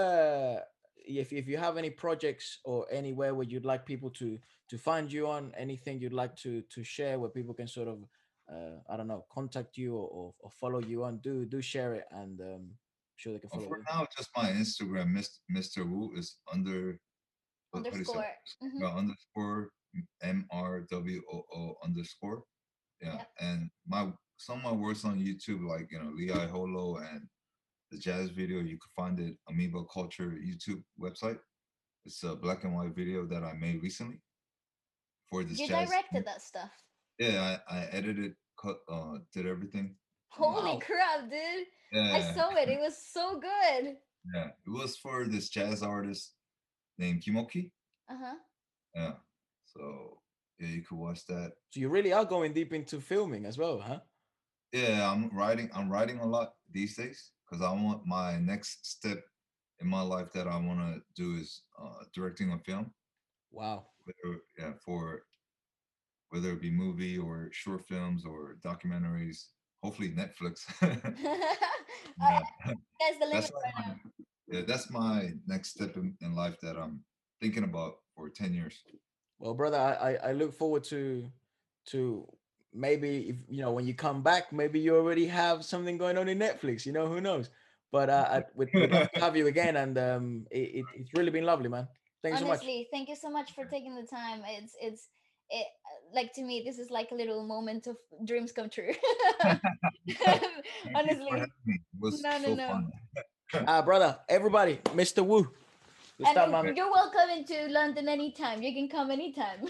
if you have any projects or anywhere where you'd like people to find you on, anything you'd like to share where people can sort of I don't know, contact you or follow you on, do share it, and sure they can follow For you. now, just my Instagram, Mr. Wu is under. What do you say? Underscore. Hmm. Underscore MRWOO underscore. Yeah, Yep. and some of my works on YouTube, like Lehigh Holo and the jazz video, you can find it Amoeba Culture YouTube website. It's a black and white video that I made recently for this You jazz. directed that stuff. Yeah, I edited, cut, did everything. Holy Wow. crap, dude! I Yeah, saw it. It was so good. yeah. It was for this jazz artist named Kimoki. Uh huh. Yeah. So yeah, you could watch that. So you really are going deep into filming as well, huh? Yeah, I'm writing a lot these days because I want my next step in my life that I want to do is directing a film. Wow. Yeah, for whether it be movie or short films or documentaries. Hopefully Netflix. Yeah. That's the limit That's like right now. that's my next step in life that I'm thinking about for 10 years. Well, brother, I look forward to maybe if when you come back, maybe you already have something going on in Netflix. Who knows? But we'd love to have you again, and it's really been lovely, man. Thanks so much. Honestly, thank you so much for taking the time. It like, to me, this is like a little moment of dreams come true. Thank you for having Honestly, me. It was no, no, so no. fun. Brother, everybody, Mr. Wu. Let's start, And man. you're welcome into London anytime. You can come anytime.